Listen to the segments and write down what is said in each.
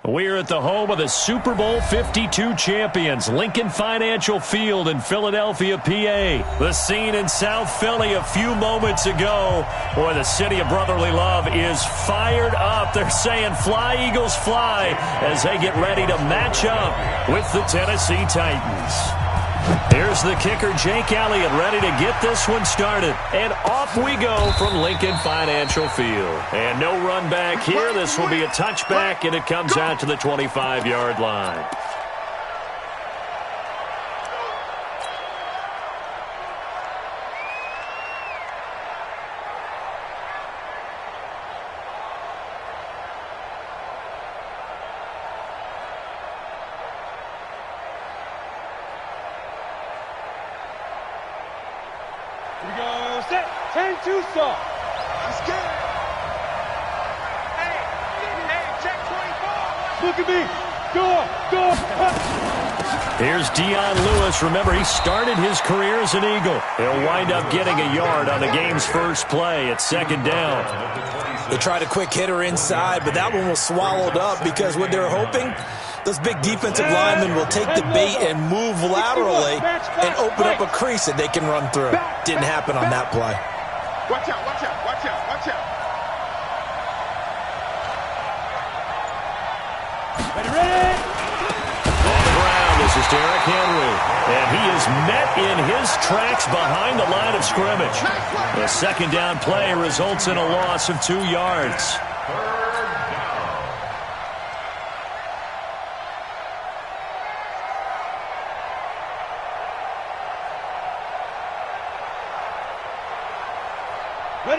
We're at the home of the Super Bowl 52 champions, Lincoln Financial Field in Philadelphia, PA. The scene in South Philly a few moments ago. Boy, the city of brotherly love is fired up. They're saying, "Fly, Eagles, fly," as they get ready to match up with the Tennessee Titans. Here's the kicker, Jake Elliott, ready to get this one started. And off we go from Lincoln Financial Field. And no run back here. This will be a touchback, and it comes out to the 25-yard line. Here we go, set, 10-2 stop. Let's get it. Hey, check 24. Look at me. Go. Here's Dion Lewis. Remember, he started his career as an Eagle. He'll wind up getting a yard on the game's first play at second down. They tried a quick hitter inside, but that one was swallowed up because what they're hoping, those big defensive linemen will take the bait and move laterally and open up a crease that they can run through. Didn't happen on that play. Watch out. Ready. On the ground, this is Derrick Henry. And he is met in his tracks behind the line of scrimmage. The second down play results in a loss of 2 yards.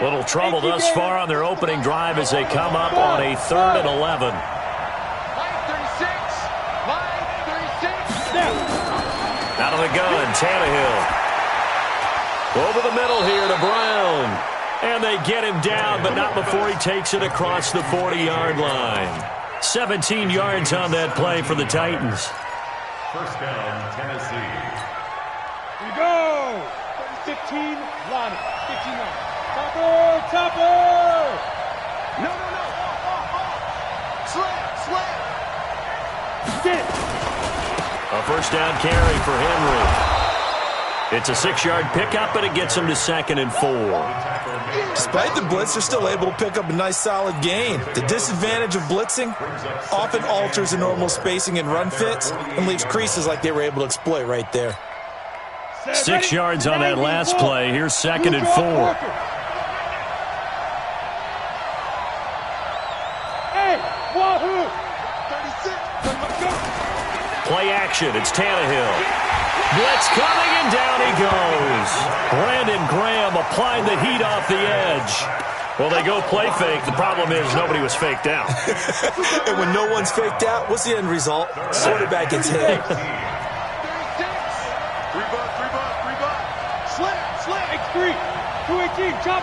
Little trouble thus far on their opening drive as they come up on a 3rd and 11. Out of the gun, Tannehill. Over the middle here to Brown. And they get him down, but not before he takes it across the 40-yard line. 17 yards on that play for the Titans. First down, Tennessee. Here we go. 15, line it. 15 line. Topper! No. Slam! Sit! A first down carry for Henry. It's a 6-yard pickup, but it gets him to 2nd and 4. Despite the blitz, they're still able to pick up a nice solid gain. The disadvantage of blitzing often alters the normal spacing and run fits and leaves creases like they were able to exploit right there. 6 yards on that last play. Here's 2nd and 4. Play action. It's Tannehill. Blitz coming, and down he goes. Brandon Graham applied the heat off the edge. Well, they go play fake. The problem is nobody was faked out. And when no one's faked out, what's the end result? Quarterback gets hit. 3 bucks. Slam. X3. 218. Chop.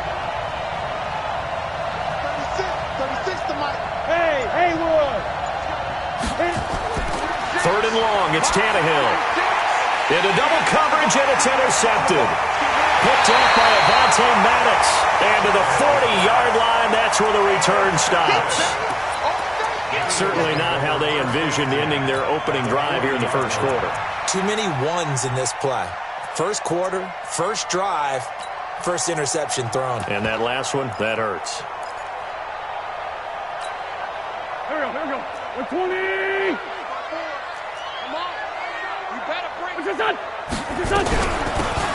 36 to Mike. Hey, Haywood. 3rd and long. It's Tannehill. Into double coverage, and it's intercepted. Picked off by Avonte Maddox. And to the 40-yard line, that's where the return stops. Certainly not how they envisioned ending their opening drive here in the first quarter. Too many ones in this play. First quarter, first drive, first interception thrown. And that last one, that hurts. Here we go. 120. Come on. You better break. What's your son?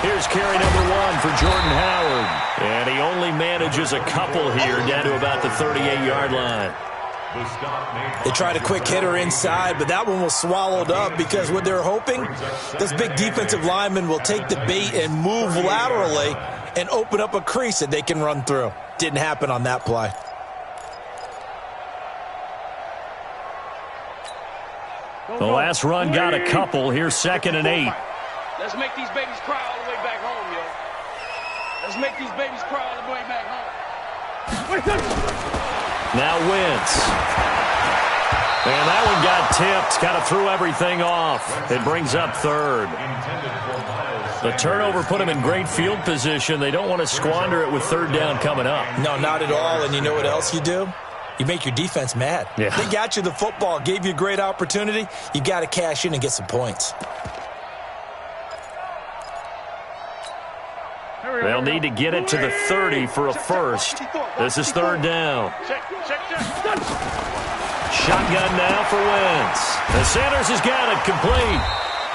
Here's carry number 1 for Jordan Howard. And he only manages a couple here down to about the 38-yard line. They tried a quick hitter inside, but that one was swallowed up because what they're hoping, those big defensive linemen will take the bait and move laterally and open up a crease that they can run through. Didn't happen on that play. The last run got a couple. Here's 2nd and 8. Let's make these babies cry all the way back home, yo. Let's make these babies cry all the way back home. Now Wentz. And that one got tipped. Kind of threw everything off. It brings up 3rd. The turnover put them in great field position. They don't want to squander it with 3rd down coming up. No, not at all. And you know what else you do? You make your defense mad. Yeah. They got you the football, gave you a great opportunity. You got to cash in and get some points. They'll need to get it to the 30 for a first. This is third down. Shotgun now for Wentz. The Sanders has got it complete.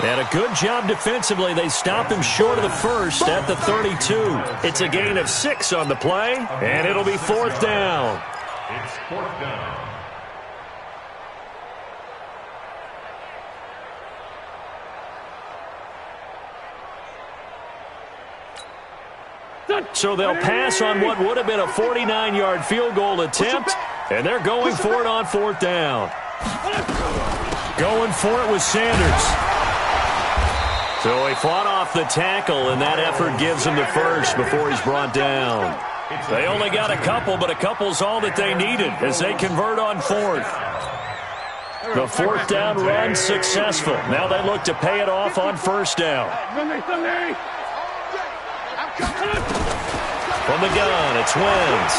And a good job defensively. They stop him short of the first at the 32. It's a gain of 6 on the play, and it'll be fourth down. It's fourth down. So they'll pass on what would have been a 49-yard field goal attempt, and they're going for it on fourth down. Going for it with Sanders. So he fought off the tackle, and that effort gives him the first before he's brought down. They only got a couple, but a couple's all that they needed as they convert on fourth. The fourth down run successful. Now they look to pay it off on first down. From the gun, it's Wentz.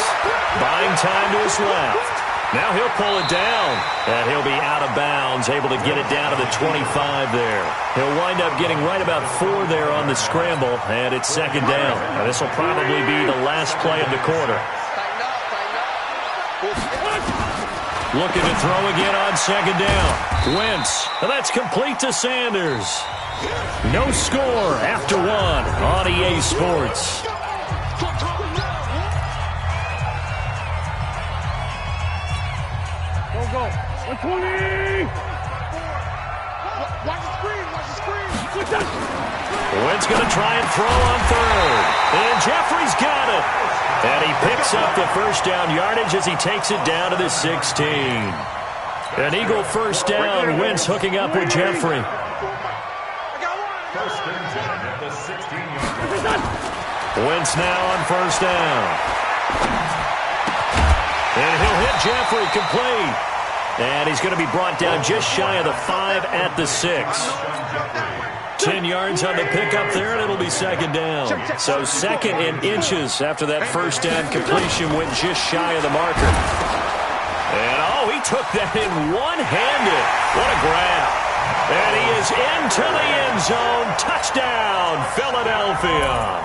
Buying time to his left. Now he'll pull it down, and he'll be out of bounds, able to get it down to the 25 there. He'll wind up getting right about 4 there on the scramble, and it's second down. Now this will probably be the last play of the quarter. Looking to throw again on second down. Wentz, and that's complete to Sanders. No score after 1 on EA Sports. Go. 120. Watch the screen. Wentz going to try and throw on third. And Jeffrey's got it. And he picks up the first down yardage as he takes it down to the 16. An Eagle first down. Wentz hooking up with Jeffrey. First and 10 at the 16-yard line. Wentz now on first down. And he'll hit Jeffrey complete. And he's going to be brought down just shy of the 5 at the 6. 10 yards on the pickup there, and it'll be second down. So second in inches after that first down completion went just shy of the marker. And, he took that in one-handed. What a grab. And he is into the end zone. Touchdown, Philadelphia.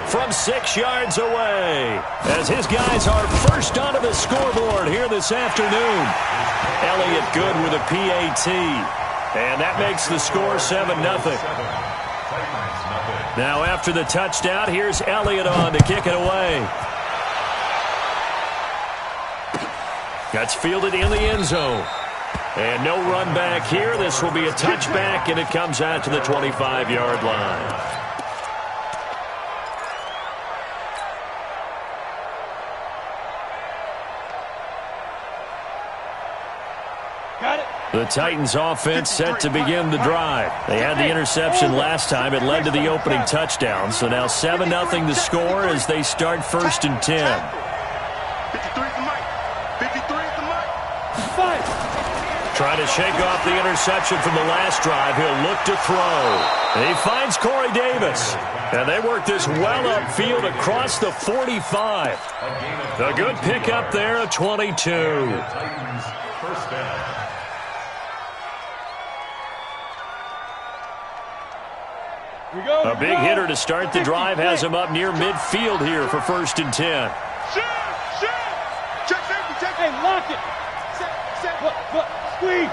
From 6 yards away, as his guys are first onto the scoreboard here this afternoon. Elliott good with a PAT, and that makes the score 7-0. Now after the touchdown, here's Elliott on to kick it away. That's fielded in the end zone. And no run back here. This will be a touchback, and it comes out to the 25-yard line. The Titans offense set to begin the drive. They had the interception last time. It led to the opening touchdown. So now 7-0 the score as they start first and 10. 53 at the mic. 53 at the mic. Trying to shake off the interception from the last drive. He'll look to throw. He finds Corey Davis. And they work this well upfield across the 45. A good pickup there at 22. Titans first down. A big hitter to start the drive has him up near midfield here for first and 10. Check safety, check. Hey, lock it. Set. Look. Squeeze.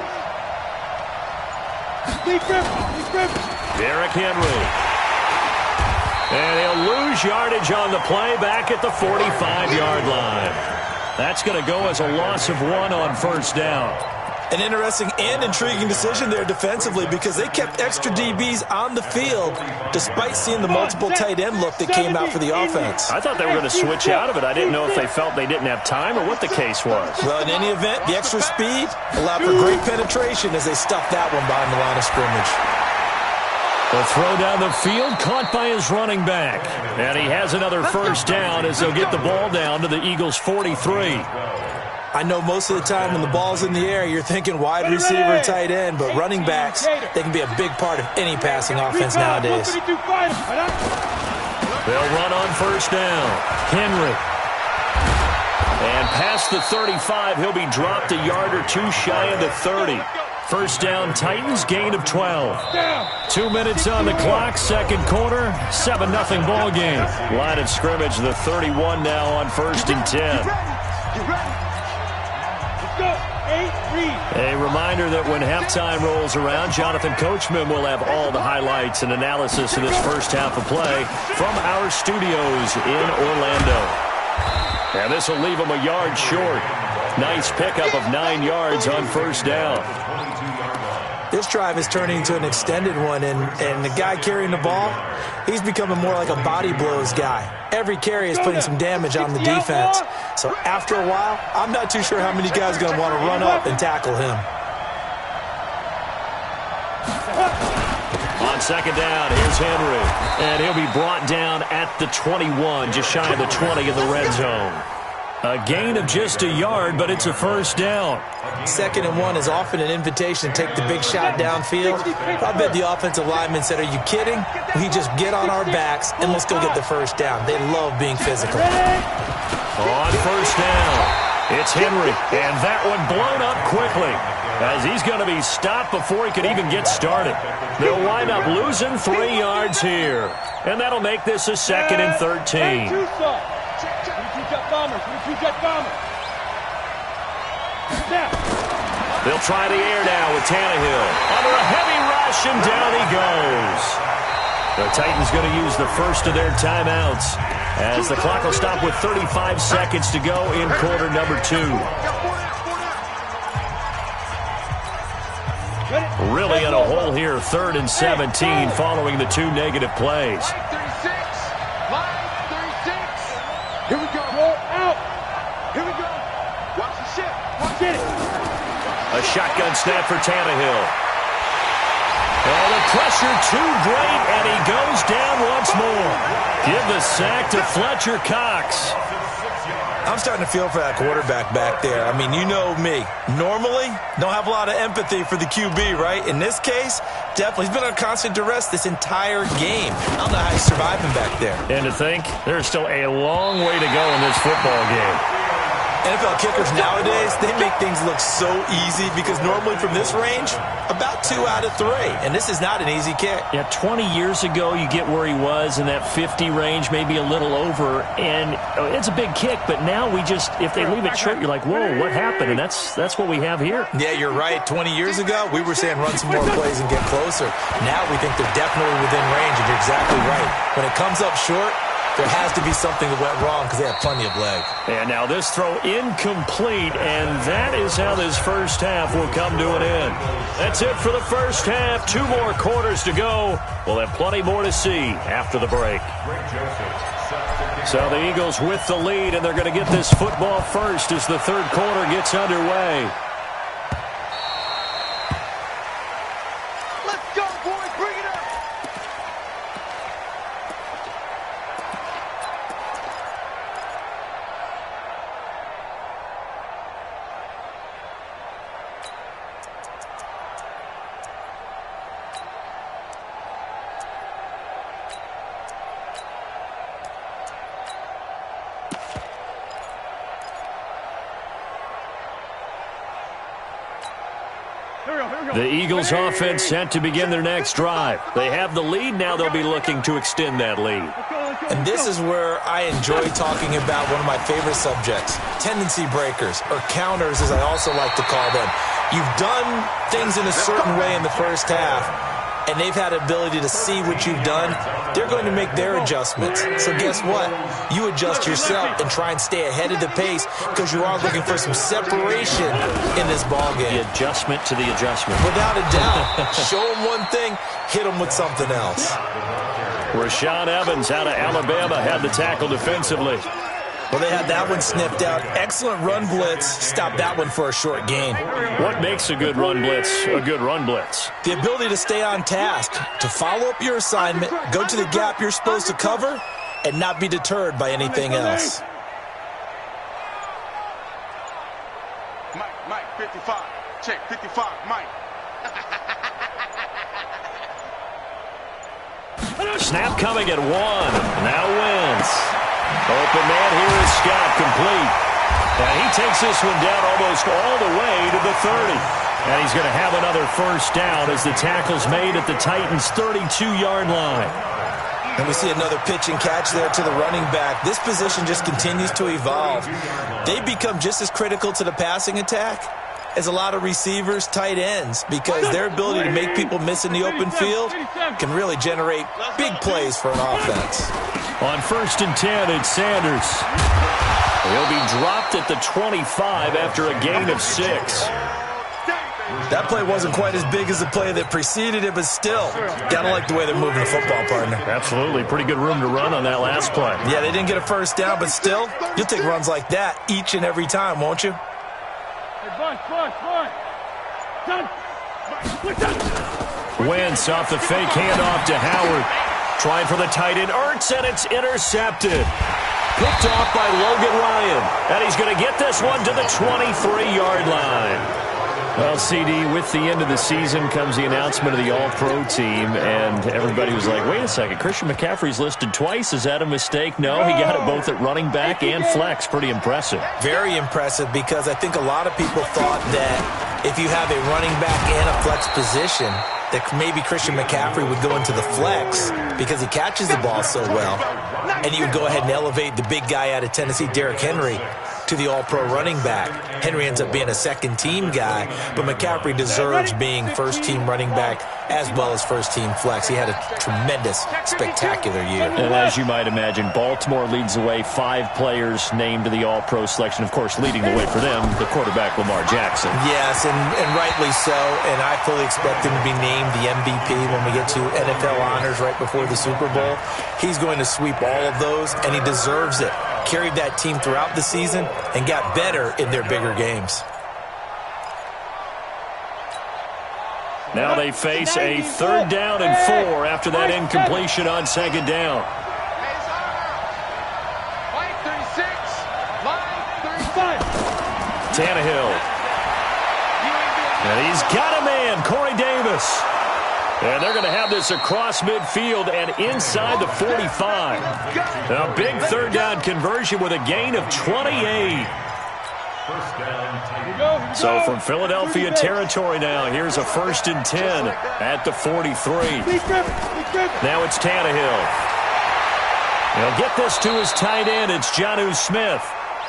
Grip. Derrick Henry. And he'll lose yardage on the play back at the 45-yard line. That's going to go as a loss of 1 on first down. An interesting and intriguing decision there defensively because they kept extra DBs on the field despite seeing the multiple tight end look that came out for the offense. I thought they were going to switch out of it. I didn't know if they felt they didn't have time or what the case was. Well, in any event, the extra speed allowed for great penetration as they stuffed that one behind the line of scrimmage. The throw down the field caught by his running back. And he has another first down as they'll get the ball down to the Eagles' 43. I know most of the time when the ball's in the air, you're thinking wide receiver, tight end, but running backs, they can be a big part of any passing offense nowadays. They'll run on first down. Henry. And past the 35, he'll be dropped a yard or two shy of the 30. First down, Titans, gain of 12. 2 minutes on the clock, second quarter, 7-0 ball game. Line of scrimmage, the 31 now on 1st and 10. A reminder that when halftime rolls around, Jonathan Coachman will have all the highlights and analysis of this first half of play from our studios in Orlando. And this will leave him a yard short. Nice pickup of 9 yards on first down. This drive is turning into an extended one, and the guy carrying the ball, he's becoming more like a body blows guy. Every carry is putting some damage on the defense. So after a while, I'm not too sure how many guys are going to want to run up and tackle him. On second down, here's Henry. And he'll be brought down at the 21, just shy of the 20 in the red zone. A gain of just a yard, but it's a first down. 2nd and 1 is often an invitation to take the big shot downfield. I bet the offensive lineman said, are you kidding? We just get on our backs and let's go get the first down. They love being physical. On first down, it's Henry, and that one blown up quickly as he's going to be stopped before he could even get started. They'll wind up losing 3 yards here, and that'll make this a 2nd and 13. They'll try the air now with Tannehill. Under a heavy rush, and down he goes. The Titans going to use the first of their timeouts as the clock will stop with 35 seconds to go in quarter number 2. Really in a hole here, 3rd and 17 following the 2 negative plays. Here we go. Roll out. Here we go. Watch the shit. Watch it. A shotgun snap for Tannehill. Oh, the pressure too great, and he goes down once more. Give the sack to Fletcher Cox. I'm starting to feel for that quarterback back there. I mean, you know me. Normally, don't have a lot of empathy for the QB, right? In this case, definitely. He's been on constant duress this entire game. I don't know how he's surviving back there. And to think, there's still a long way to go in this football game. NFL kickers nowadays, they make things look so easy because normally from this range, about 2 out of 3. And this is not an easy kick. Yeah, 20 years ago, you get where he was in that 50 range, maybe a little over. And it's a big kick, but now we just, if they leave it short, you're like, whoa, what happened? And that's what we have here. Yeah, you're right. 20 years ago, we were saying run some more plays and get closer. Now we think they're definitely within range, and you're exactly right. When it comes up short, there has to be something that went wrong because they have plenty of leg. And now this throw incomplete, and that is how this first half will come to an end. That's it for the first half. 2 more quarters to go. We'll have plenty more to see after the break. So the Eagles with the lead, and they're going to get this football first as the 3rd quarter gets underway. Let's go, boys. Bring it up. The Eagles offense set to begin their next drive. They have the lead. Now they'll be looking to extend that lead. And this is where I enjoy talking about one of my favorite subjects, tendency breakers, or counters as I also like to call them. You've done things in a certain way in the first half, and they've had the ability to see what you've done. They're going to make their adjustments. So guess what? You adjust yourself and try and stay ahead of the pace because you are looking for some separation in this ball game. The adjustment to the adjustment. Without a doubt. Show them one thing, hit them with something else. Rashaan Evans out of Alabama had the tackle defensively. Well, they had that one sniffed out. Excellent run blitz. Stopped that one for a short gain. What makes a good run blitz a good run blitz? The ability to stay on task, to follow up your assignment, go to the gap you're supposed to cover, and not be deterred by anything else. Mike, 55. Check, 55, Mike. Snap coming at 1. Now Wentz. Open man here is Scott, complete. And he takes this one down almost all the way to the 30. And he's going to have another first down as the tackle's made at the Titans' 32-yard line. And we see another pitch and catch there to the running back. This position just continues to evolve. They become just as critical to the passing attack as a lot of receivers, tight ends, because their ability to make people miss in the open field can really generate big plays for an offense. On 1st and 10, it's Sanders. He'll be dropped at the 25 after a gain of 6. That play wasn't quite as big as the play that preceded it, but still, gotta like the way they're moving the football, partner. Absolutely. Pretty good room to run on that last play. Yeah, they didn't get a first down, but still, you'll take runs like that each and every time, won't you? Wentz off the fake handoff to Howard. Trying for the tight end, Ertz, and it's intercepted. Picked off by Logan Ryan. And he's going to get this one to the 23-yard line. Well, CD, with the end of the season comes the announcement of the All-Pro team, and everybody was like, wait a second, Christian McCaffrey's listed twice. Is that a mistake? No, he got it both at running back and flex. Pretty impressive. Very impressive, because I think a lot of people thought that if you have a running back and a flex position, that maybe Christian McCaffrey would go into the flex because he catches the ball so well, and you would go ahead and elevate the big guy out of Tennessee, Derrick Henry, to the All-Pro running back. Henry ends up being a second-team guy, but McCaffrey deserves being first-team running back as well as first-team flex. He had a tremendous, spectacular year. And as you might imagine, Baltimore leads the way. 5 players named to the All-Pro selection. Of course, leading the way for them, the quarterback Lamar Jackson. Yes, and rightly so, and I fully expect him to be named the MVP when we get to NFL honors right before the Super Bowl. He's going to sweep all of those, and he deserves it. Carried that team throughout the season and got better in their bigger games. Now they face a 3rd down and 4 after that incompletion on 2nd down. Tannehill. And he's got a man, Corey Davis. And they're going to have this across midfield and inside the 45. A big 3rd down conversion with a gain of 28. So from Philadelphia territory now, here's a 1st and 10 at the 43. Now it's Tannehill. He'll get this to his tight end. It's Jonnu Smith.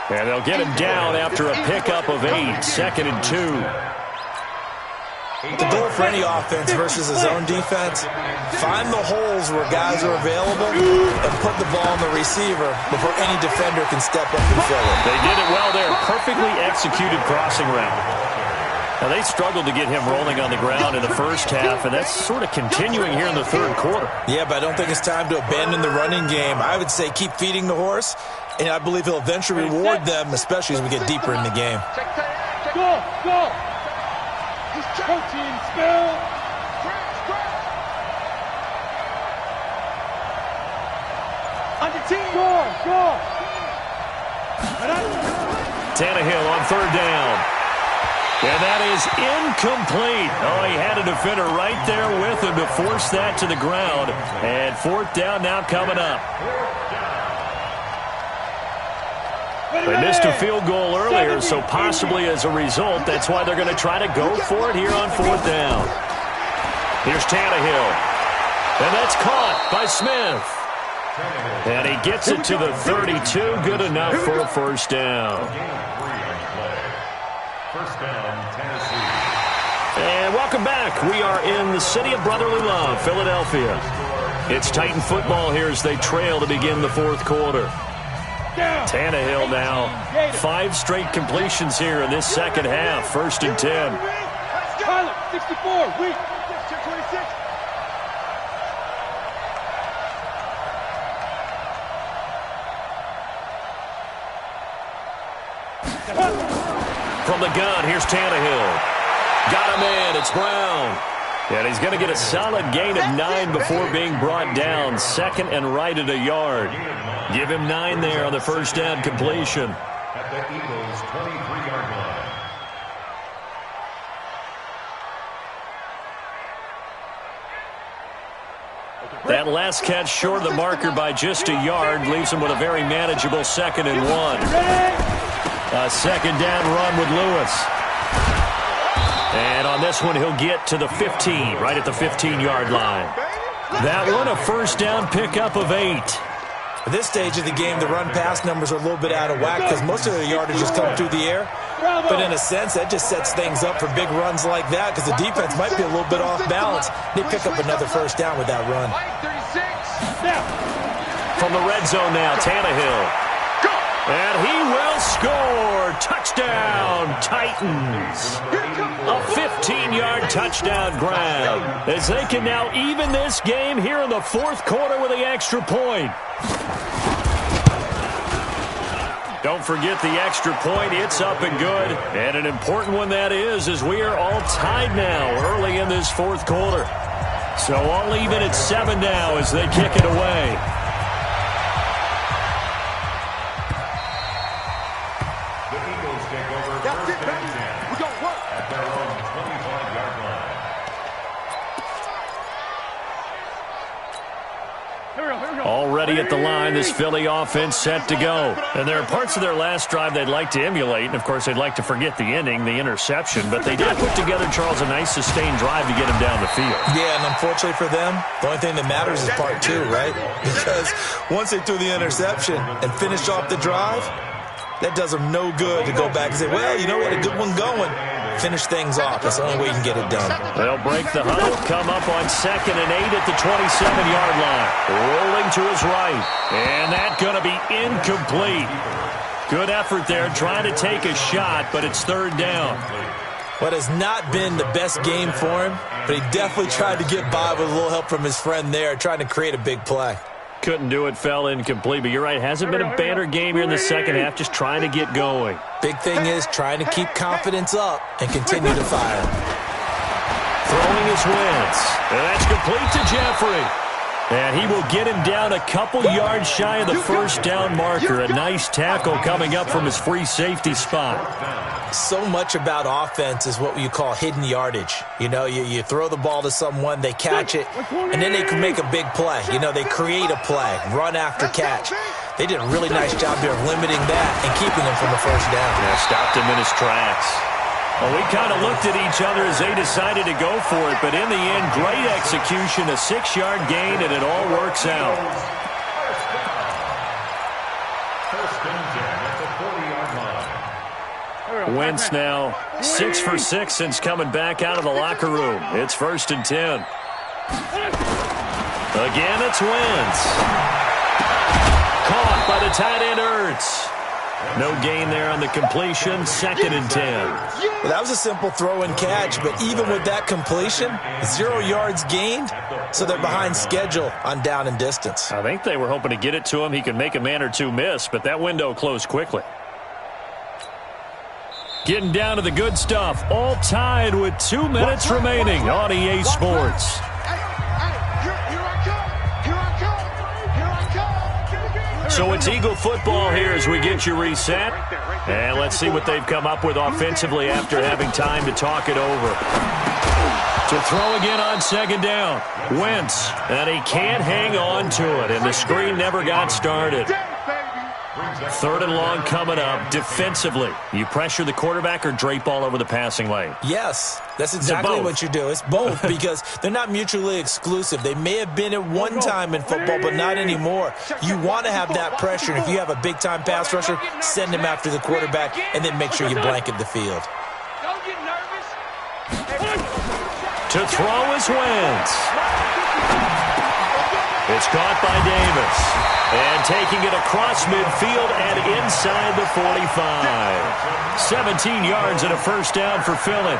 And they'll get him down after a pickup of 8, 2nd and 2. The goal for any offense versus his own defense, find the holes where guys are available and put the ball on the receiver before any defender can step up and fill it. They did it well there. Perfectly executed crossing route. Now, they struggled to get him rolling on the ground in the first half, and that's sort of continuing here in the 3rd quarter. Yeah, but I don't think it's time to abandon the running game. I would say keep feeding the horse, and I believe he'll eventually reward them, especially as we get deeper in the game. Go, go. Protein spill. On the team. Go. Tannehill on 3rd down. And that is incomplete. Oh, he had a defender right there with him to force that to the ground. And 4th down now coming up. They missed a field goal earlier, so possibly as a result, that's why they're going to try to go for it here on 4th down. Here's Tannehill. And that's caught by Smith. And he gets it to the 32. Good enough for a 1st down. And welcome back. We are in the city of brotherly love, Philadelphia. It's Titan football here as they trail to begin the 4th quarter. Tannehill now, 5 straight completions here in this 2nd half. 1st and 10. 64, weak. From the gun, here's Tannehill. Got a man, it's Brown. And he's going to get a solid gain of 9 before being brought down. 2nd and right at a yard. Give him 9 there on the 1st down completion. At the Eagles' 23-yard line. That last catch short of the marker by just a yard leaves him with a very manageable 2nd and 1. A second down run with Lewis. And on this one, he'll get to the 15, right at the 15-yard line. That one, a first down pickup of 8. At this stage of the game, the run-pass numbers are a little bit out of whack because most of the yardage just come through the air. But in a sense, that just sets things up for big runs like that because the defense might be a little bit off balance. They pick up another first down with that run. From the red zone now, Tannehill. And he will score. Touchdown, Titans. A 15-yard touchdown grab as they can now even this game here in the fourth quarter with the extra point. Don't forget the extra point. It's up and good. And an important one that is, as we are all tied now early in this fourth quarter. So all even at 7 now as they kick it away. Already at the line, this Philly offense set to go. And there are parts of their last drive they'd like to emulate. And, of course, they'd like to forget the ending, the interception. But they did put together, Charles, a nice sustained drive to get him down the field. Yeah, and unfortunately for them, the only thing that matters is part 2, right? Because once they threw the interception and finished off the drive, that does them no good to go back and say, well, you know, we had a good one going. Finish things off. That's the only way you can get it done. They'll break the huddle, come up on 2nd and 8 at the 27-yard line. Rolling to his right. And that's going to be incomplete. Good effort there, trying to take a shot, but it's 3rd down. What has not been the best game for him, but he definitely tried to get by with a little help from his friend there, trying to create a big play. Couldn't do it, fell incomplete, but you're right, hasn't been a banner game here in the second half, just trying to get going. Big thing is trying to keep confidence up and continue to fire. Throwing his Wentz, and that's complete to Jeffrey. And he will get him down a couple yards shy of the first down marker. A nice tackle coming up from his free safety spot. So much about offense is what you call hidden yardage. You know, you throw the ball to someone, they catch it, and then they can make a big play. You know, they create a play, run after catch. They did a really nice job there of limiting that and keeping him from the first down. Yeah, stopped him in his tracks. Well, we kind of looked at each other as they decided to go for it, but in the end, great execution, a 6-yard gain, and it all works out. Wentz now 6 for 6 since coming back out of the locker room. It's 1st and 10. Again, it's Wentz. Caught by the tight end Ertz. No gain there on the completion, 2nd and 10. Well, that was a simple throw and catch, but even with that completion, 0 yards gained, so they're behind schedule on down and distance. I think they were hoping to get it to him. He could make a man or two miss, but that window closed quickly. Getting down to the good stuff, all tied with 2 minutes remaining on EA Sports. So it's Eagle football here as we get you reset. And let's see what they've come up with offensively after having time to talk it over. To throw again on 2nd down. Wentz, and he can't hang on to it, and the screen never got started. 3rd and long coming up. Defensively, you pressure the quarterback or drape all over the passing lane? Yes, that's exactly what you do. It's both because they're not mutually exclusive. They may have been at one time in football, but not anymore. You want to have that pressure, and if you have a big-time pass rusher, send him after the quarterback, and then make sure you blanket the field. Don't get nervous. To throw is Wentz. It's caught by Davis. And taking it across midfield and inside the 45. 17 yards and a first down for Philly.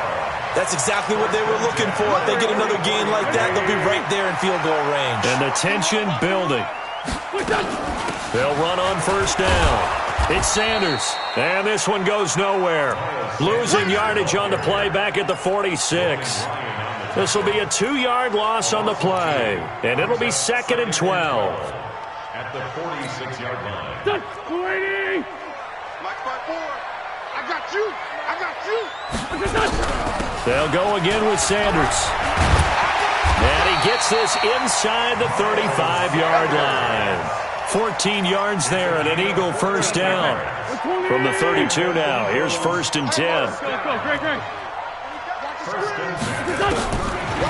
That's exactly what they were looking for. If they get another gain like that, they'll be right there in field goal range. And the tension building. They'll run on first down. It's Sanders. And this one goes nowhere. Losing yardage on the play back at the 46. This will be a 2-yard loss on the play. And it'll be 2nd and 12. At the 46-yard line. That's 280. Mike 5-4. I got you. I got you. They'll go again with Sanders. And he gets this inside the 35-yard line. 14 yards there and an Eagle first down. From the 32 now, here's 1st and 10.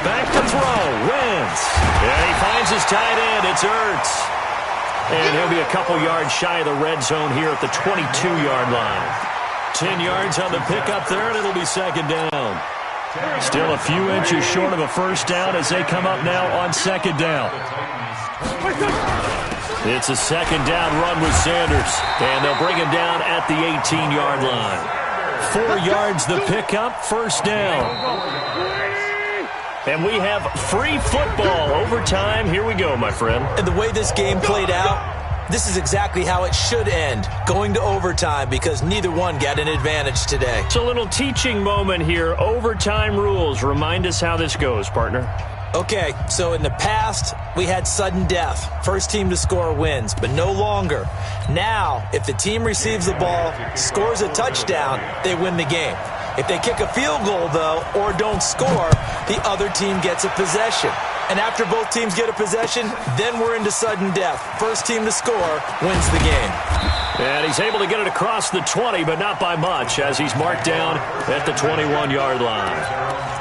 Back to throw, Wentz. And he finds his tight end, it's Ertz. And he'll be a couple yards shy of the red zone here at the 22-yard line. 10 yards on the pickup there, and it'll be 2nd down. Still a few inches short of a first down as they come up now on 2nd down. It's a 2nd down run with Sanders, and they'll bring him down at the 18-yard line. 4 yards the pickup, 1st down. And we have free football overtime. Here we go, my friend. And the way this game played out, this is exactly how it should end, going to overtime, because neither one got an advantage today. It's a little teaching moment here. Overtime rules. Remind us how this goes, partner. Okay, so in the past, we had sudden death. First team to score wins, but no longer. Now, if the team receives the ball, scores a touchdown, they win the game. If they kick a field goal, though, or don't score, the other team gets a possession. And after both teams get a possession, then we're into sudden death. First team to score wins the game. And he's able to get it across the 20, but not by much, as he's marked down at the 21-yard line.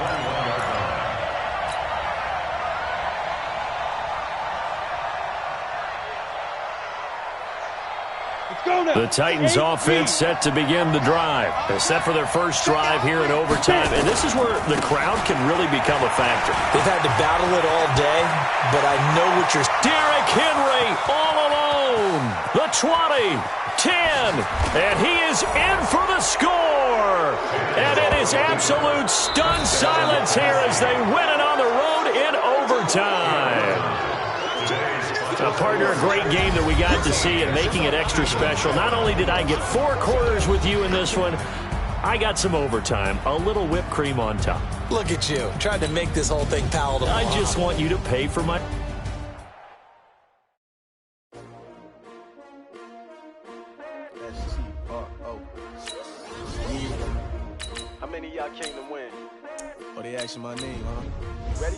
The Titans offense set to begin the drive. They're set for their first drive here in overtime, and this is where the crowd can really become a factor. They've had to battle it all day, but I know what you're... Derrick Henry all alone. The 20, 10, and he is in for the score. And it is absolute stunned silence here as they win it on the road in overtime. Partner, a great game that we got to see and making it extra special. Not only did I get 4 quarters with you in this one, I got some overtime, a little whipped cream on top. Look at you, trying to make this whole thing palatable. I just want you to pay for my... How many of y'all came to win? Oh, they asking my name, huh? You ready?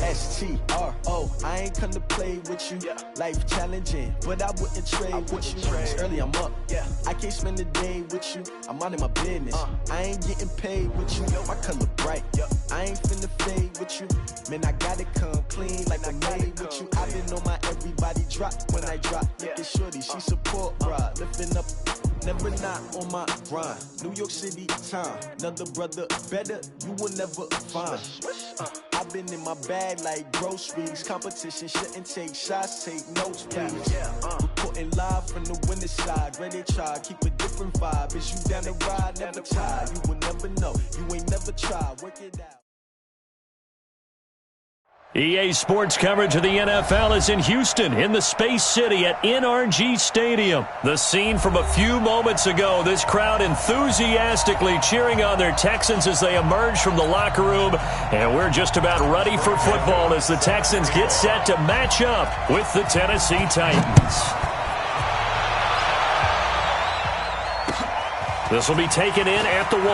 S-T-R-O, I ain't come to play with you. Life challenging, but I wouldn't trade with you. It's early, I'm up. I can't spend a day with you. I'm out of my business. I ain't getting paid with you. My color bright. I ain't finna fade with you. Man, I gotta come clean like I made with you. I been on my everybody drop when I drop. Look at shorty, she support, bruh. Lifting up. Never not on my grind. New York City time. Another brother better, you will never find. I've been in my bag like groceries. Competition shouldn't take shots, take notes, please. Reporting live from the winning side. Ready to try, keep a different vibe. Is you down the ride, never tired. You will never know, you ain't never tried. Work it out. EA Sports coverage of the NFL is in Houston, in the Space City at NRG Stadium. The scene from a few moments ago, this crowd enthusiastically cheering on their Texans as they emerge from the locker room. And we're just about ready for football as the Texans get set to match up with the Tennessee Titans. This will be taken in at the 1.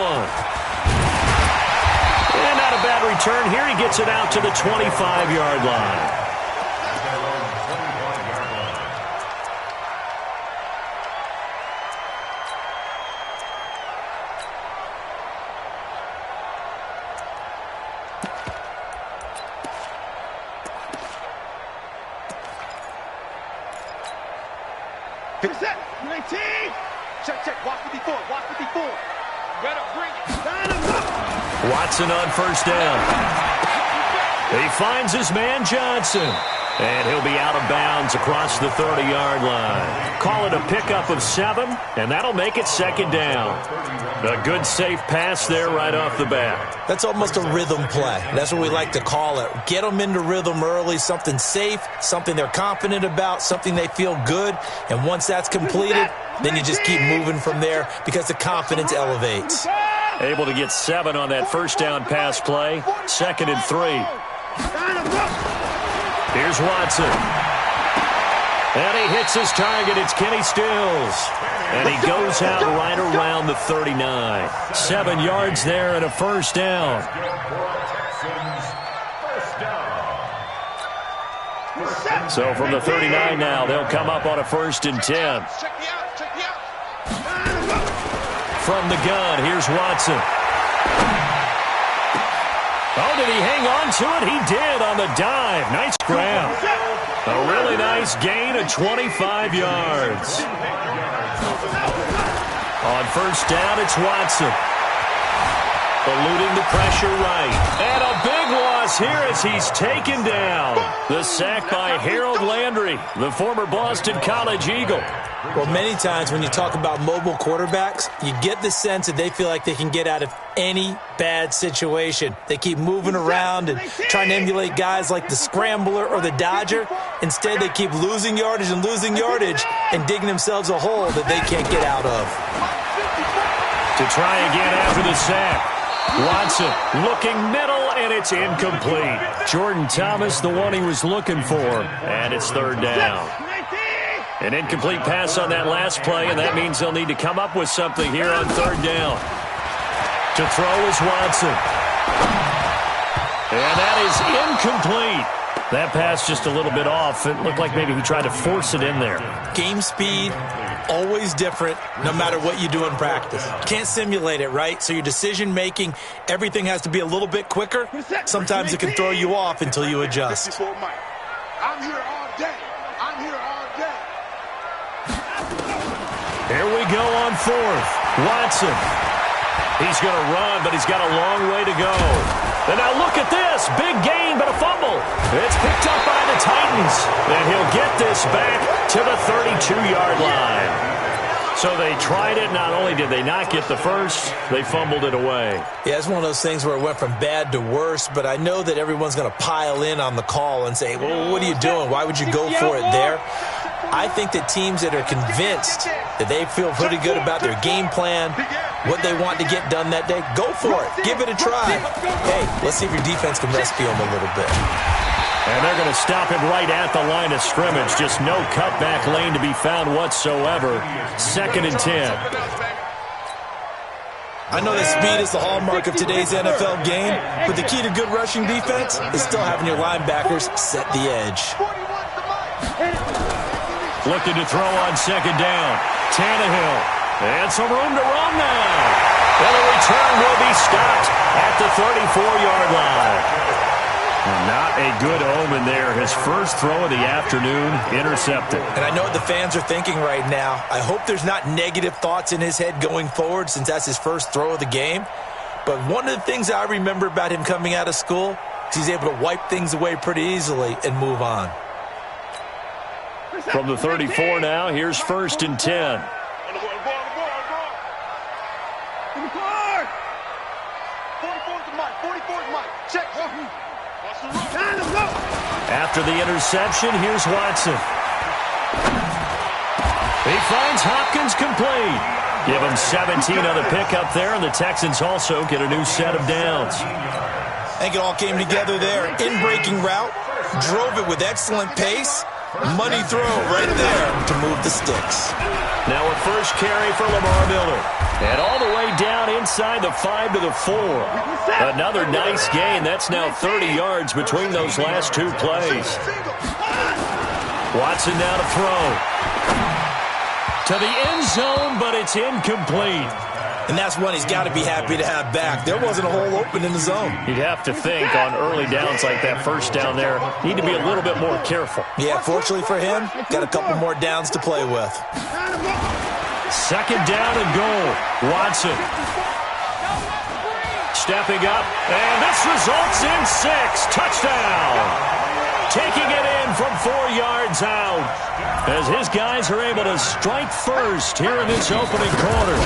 And not a bad return here. He gets it out to the 25-yard line. Fix that. 19. Check. Walk 54. Walk 54. Better bring it. Line him up. Watson on first down. He finds his man Johnson. And he'll be out of bounds across the 30-yard line. Call it a pickup of 7, and that'll make it 2nd down. A good, safe pass there right off the bat. That's almost a rhythm play. That's what we like to call it. Get them into rhythm early, something safe, something they're confident about, something they feel good. And once that's completed, then you just keep moving from there because the confidence elevates. Able to get 7 on that first down pass play. 2nd and 3. Here's Watson. And he hits his target. It's Kenny Stills. And he goes out right around the 39. 7 yards there and a first down. So from the 39 now, they'll come up on a 1st and 10. From the gun, here's Watson. Oh, did he hang on to it? He did on the dive. Nice grab. A really nice gain of 25 yards. On 1st down, it's Watson. Eluding the pressure right. And a big loss here as he's taken down. The sack by Harold Landry, the former Boston College Eagle. Well, many times when you talk about mobile quarterbacks, you get the sense that they feel like they can get out of any bad situation. They keep moving around and trying to emulate guys like the scrambler or the dodger. Instead, they keep losing yardage and digging themselves a hole that they can't get out of. To try again after the sack. Watson looking middle, and it's incomplete. Jordan Thomas, the one he was looking for, and it's 3rd down. An incomplete pass on that last play, and that means they'll need to come up with something here on 3rd down. To throw is Watson. And that is incomplete. That pass just a little bit off. It looked like maybe he tried to force it in there. Game speed, always different, no matter what you do in practice. Can't simulate it, right? So your decision-making, everything has to be a little bit quicker. Sometimes it can throw you off until you adjust. I'm here all day. I'm here all day. Here we go on 4th. Watson. He's going to run, but he's got a long way to go. And now look at this. Big gain, but a fumble. It's picked up by the Titans. And he'll get this back to the 32-yard line. So they tried it. Not only did they not get the first, they fumbled it away. Yeah, it's one of those things where it went from bad to worse, but I know that everyone's going to pile in on the call and say, well, what are you doing? Why would you go for it there? I think that teams that are convinced that they feel pretty good about their game plan, what they want to get done that day, go for it. Give it a try. Hey, let's see if your defense can rescue them a little bit. And they're going to stop him right at the line of scrimmage. Just no cutback lane to be found whatsoever. 2nd and 10. I know that speed is the hallmark of today's NFL game, but the key to good rushing defense is still having your linebackers set the edge. Looking to throw on 2nd down. Tannehill. And some room to run now. And the return will be stopped at the 34-yard line. Not a good omen there. His first throw of the afternoon intercepted. And I know what the fans are thinking right now. I hope there's not negative thoughts in his head going forward since that's his first throw of the game. But one of the things I remember about him coming out of school is he's able to wipe things away pretty easily and move on. From the 34 now, here's 1st and 10. After the interception, here's Watson. He finds Hopkins complete. Give him 17 on the pickup there, and the Texans also get a new set of downs. I think it all came together there. In-breaking route, drove it with excellent pace. Money throw right there to move the sticks. Now a first carry for Lamar Miller. And all the way down inside the 5 to the 4. Another nice gain. That's now 30 yards between those last two plays. Watson now to throw. To the end zone, but it's incomplete. And that's one he's got to be happy to have back. There wasn't a hole open in the zone. You'd have to think on early downs like that first down there, need to be a little bit more careful. Yeah, fortunately for him, got a couple more downs to play with. 2nd down and goal. Watson. Stepping up, and this results in 6. Touchdown. Taking it in from 4 yards out. As his guys are able to strike first here in this opening quarter.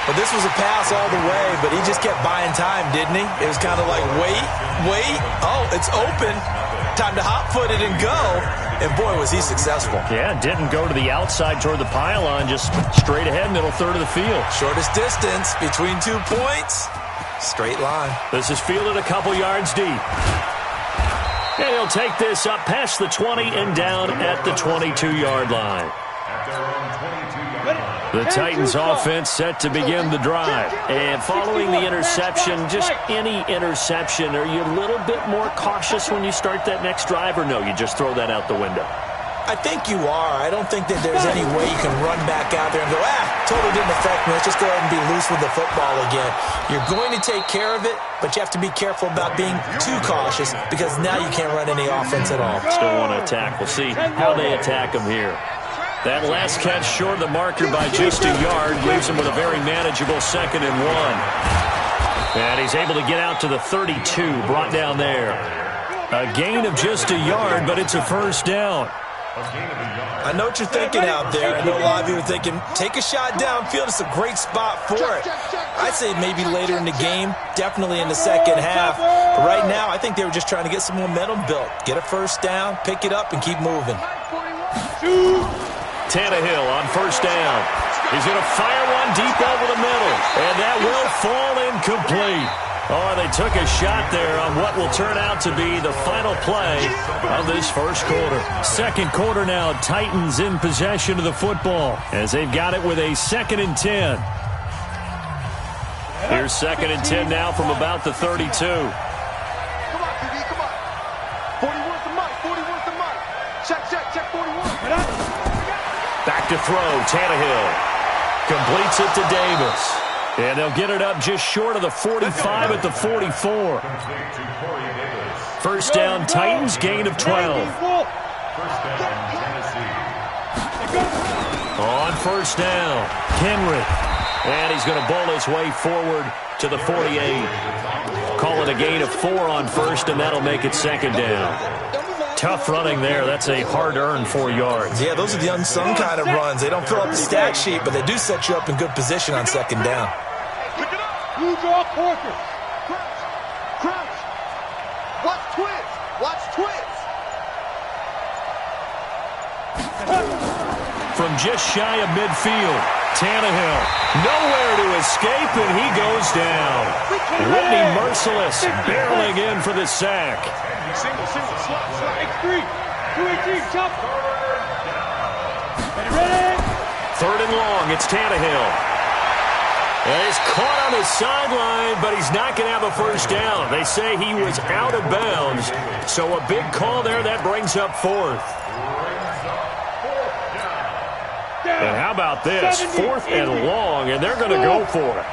Well, this was a pass all the way, but he just kept buying time, didn't he? It was kind of like, wait. Oh, it's open. Time to hot-foot it and go. And, boy, was he successful. Yeah, didn't go to the outside toward the pylon, just straight ahead, middle third of the field. Shortest distance between 2 points. Straight line. This is fielded a couple yards deep. And he'll take this up past the 20 and down at the 22-yard line. At their own 22-yard line. The Titans offense set to begin the drive. And following the interception, just any interception, are you a little bit more cautious when you start that next drive, or no, you just throw that out the window? I think you are. I don't think that there's any way you can run back out there and go, totally didn't affect me. Let's just go ahead and be loose with the football again. You're going to take care of it, but you have to be careful about being too cautious because now you can't run any offense at all. Still want to attack. We'll see how they attack them here. That last catch short of the marker by just a yard leaves him with a very manageable 2nd and 1. And he's able to get out to the 32, brought down there. A gain of just a yard, but it's a first down. I know what you're thinking out there. I know a lot of you are thinking, take a shot downfield. It's a great spot for it. I'd say maybe later in the game, definitely in the second half. But right now, I think they were just trying to get some momentum built. Get a first down, pick it up, and keep moving. Tannehill on first down. He's going to fire one deep over the middle, and that will fall incomplete. Oh, they took a shot there on what will turn out to be the final play of this first quarter. Second quarter now, Titans in possession of the football as they've got it with a 2nd and 10. Here's 2nd and 10 now from about the 32. Come on, QB, come on. 41's the mic, 41's the mic. Check, 41. Back to throw, Tannehill. Completes it to Davis. And they'll get it up just short of the 45 at the 44. First down, Titans, gain of 12. On first down, Henry. And he's going to bowl his way forward to the 48. Call it a gain of 4 on first, and that'll make it 2nd down. Tough running there. That's a hard-earned 4 yards. Yeah, those are the unsung kind of runs. They don't fill up the stat sheet, but they do set you up in good position on 2nd down. You draw Porter. Crouch. Watch twins. Watch twins. From just shy of midfield, Tannehill. Nowhere to escape, and he goes down. Whitney Merciless barreling in for the sack. Single, slide, X3. 218, chop. Ready? 3rd and long, it's Tannehill. And he's caught on his sideline, but he's not going to have a first down. They say he was out of bounds. So a big call there. That brings up 4th. And how about this? 4th and long, and they're going to go for it.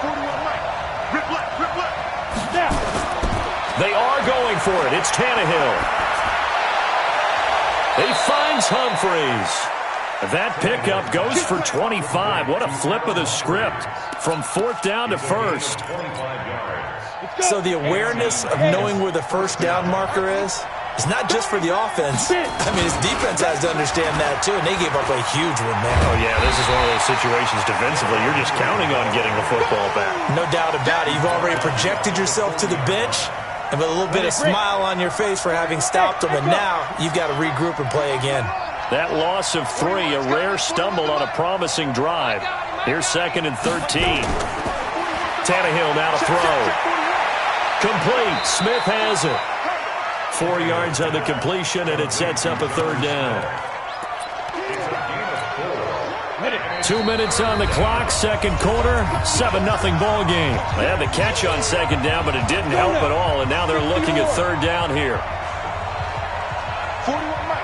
41 right. Rip left. They are going for it. It's Tannehill. He finds Humphreys. That pickup goes for 25. What a flip of the script from 4th down to 1st. So the awareness of knowing where the first down marker is not just for the offense. I mean, his defense has to understand that, too, and they gave up a huge one there. Oh, yeah, this is one of those situations defensively. You're just counting on getting the football back. No doubt about it. You've already projected yourself to the bench, and with a little bit of smile on your face for having stopped them, and now you've got to regroup and play again. That loss of 3, a rare stumble on a promising drive. Here's 2nd and 13. Tannehill now to throw. Complete. Smith has it. 4 yards on the completion, and it sets up a 3rd down. 2 minutes on the clock, second quarter, 7-0 ball game. They had the catch on 2nd down, but it didn't help at all, and now they're looking at 3rd down here. 41 right,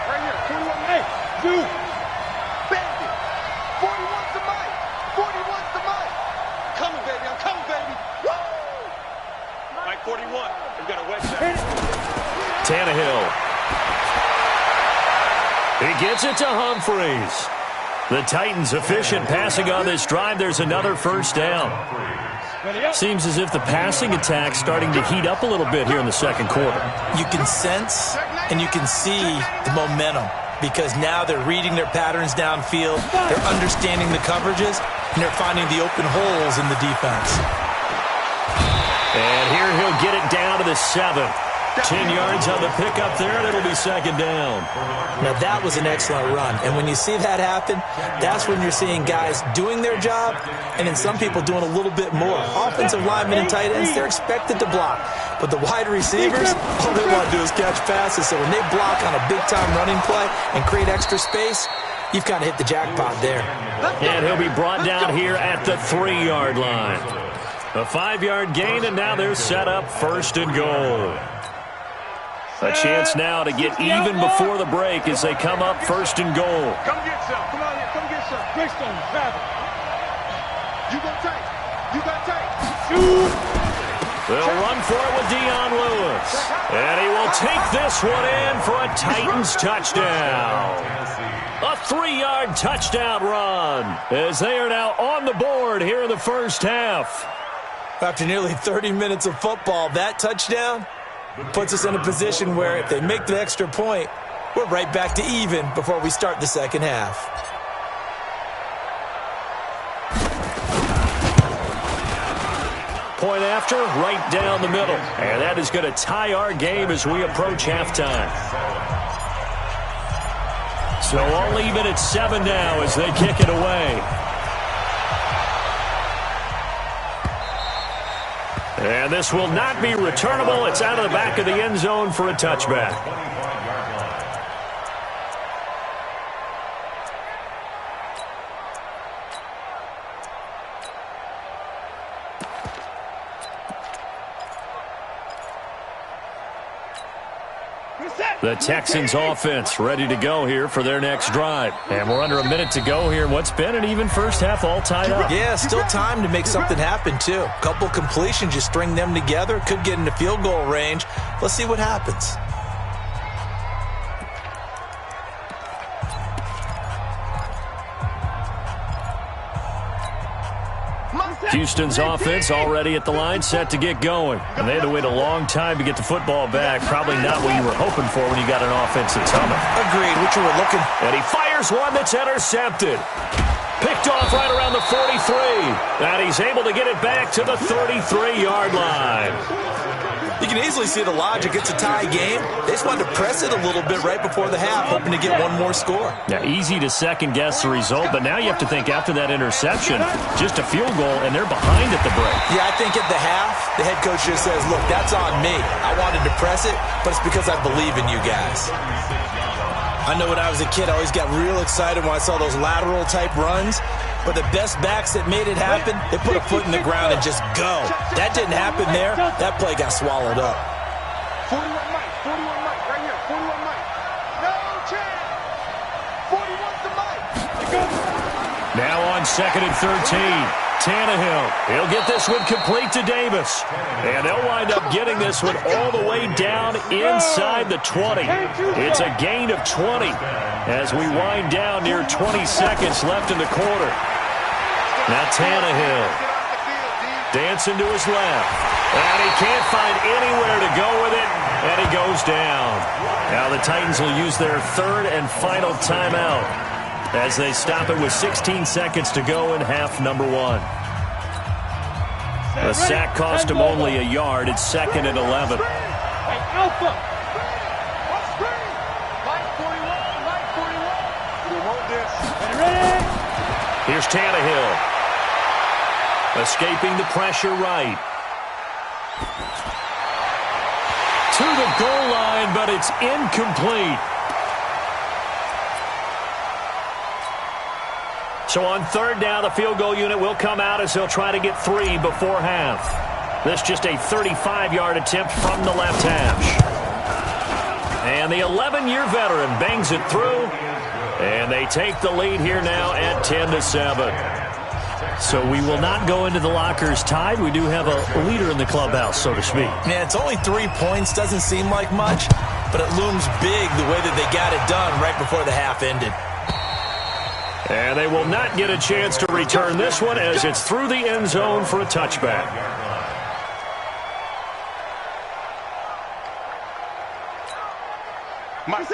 right here. 41 hey, do. Bandit. 41's the mic. 41's the mic. Coming, baby, I'm coming, baby. Woo! Mike 41, we've got a wedge there. Tannehill. He gets it to Humphreys. The Titans efficient passing on this drive. There's another first down. Seems as if the passing attack's starting to heat up a little bit here in the second quarter. You can sense and you can see the momentum because now they're reading their patterns downfield, they're understanding the coverages, and they're finding the open holes in the defense. And here he'll get it down to the 7. 10 yards on the pickup there, and it'll be 2nd down. Now, that was an excellent run. And when you see that happen, that's when you're seeing guys doing their job and then some people doing a little bit more. Offensive linemen and tight ends, they're expected to block. But the wide receivers, all they want to do is catch passes. So when they block on a big-time running play and create extra space, You've kind of hit the jackpot there. And he'll be brought down here at the 3-yard line. A 5-yard gain, and now they're set up 1st and goal. A chance now to get even before the break as they come up 1st and goal. Come get some. Come on here. Come get some. Greystone, grab it. You go tight. You got tight. They'll run for it with Dion Lewis. And he will take this one in for a Titans touchdown. A 3-yard touchdown run as they are now on the board here in the first half. After nearly 30 minutes of football, that touchdown puts us in a position where if they make the extra point, we're right back to even before we start the second half. Point after, right down the middle. And that is going to tie our game as we approach halftime. So all even at 7 now as they kick it away. And this will not be returnable. It's out of the back of the end zone for a touchback. The Texans offense ready to go here for their next drive. And we're under a minute to go here in what's been an even first half, all tied up. Yeah, still time to make something happen, too. A couple completions, you string them together, could get into field goal range. Let's see what happens. Houston's offense already at the line, set to get going. And they had to wait a long time to get the football back. Probably not what you were hoping for when you got an offense that's humming. Agreed, what you were looking. And he fires one that's intercepted. Picked off right around the 43. And he's able to get it back to the 33-yard line. You can easily see the logic. It's a tie game. They just wanted to press it a little bit right before the half, hoping to get one more score. Now, easy to second-guess the result, but now you have to think after that interception, just a field goal, and they're behind at the break. Yeah, I think at the half, the head coach just says, look, that's on me. I wanted to press it, but it's because I believe in you guys. I know when I was a kid, I always got real excited when I saw those lateral-type runs. But the best backs that made it happen, they put a foot in the ground and just go. That didn't happen there. That play got swallowed up. 41 Mike, 41 Mike, right here, 41 Mike. No chance. 41's the Mike. Now on 2nd and 13. Tannehill. He'll get this one complete to Davis. And they'll wind up getting this one all the way down inside the 20. It's a gain of 20 as we wind down near 20 seconds left in the quarter. Now Tannehill dancing to his left. And he can't find anywhere to go with it. And he goes down. Now the Titans will use their 3rd and final timeout as they stop it with 16 seconds to go in half number 1. The sack cost him only a yard. It's 2nd and 11. Alpha. Mike 41, Mike 41. We want this. Here's Tannehill. Escaping the pressure right. To the goal line, but it's incomplete. So on 3rd down, the field goal unit will come out as they'll try to get 3 before half. This just a 35-yard attempt from the left hash. And the 11-year veteran bangs it through. And they take the lead here now at 10-7. So we will not go into the lockers tied. We do have a leader in the clubhouse, so to speak. Yeah, it's only 3 points. Doesn't seem like much, but it looms big the way that they got it done right before the half ended. And they will not get a chance to return this one as it's through the end zone for a touchback.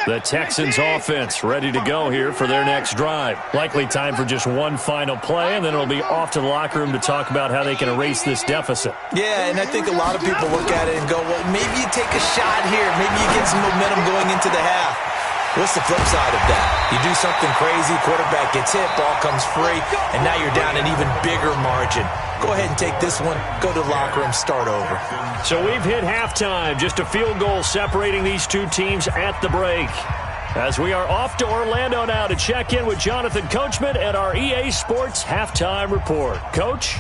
The Texans offense ready to go here for their next drive. Likely time for just one final play, and then it'll be off to the locker room to talk about how they can erase this deficit. Yeah, and I think a lot of people look at it and go, well, maybe you take a shot here. Maybe you get some momentum going into the half. What's the flip side of that? You do something crazy, quarterback gets hit, ball comes free, and now you're down an even bigger margin. Go ahead and take this one, go to the locker room, start over. So we've hit halftime. Just a field goal separating these two teams at the break. As we are off to Orlando now to check in with Jonathan Coachman and our EA Sports Halftime Report. Coach?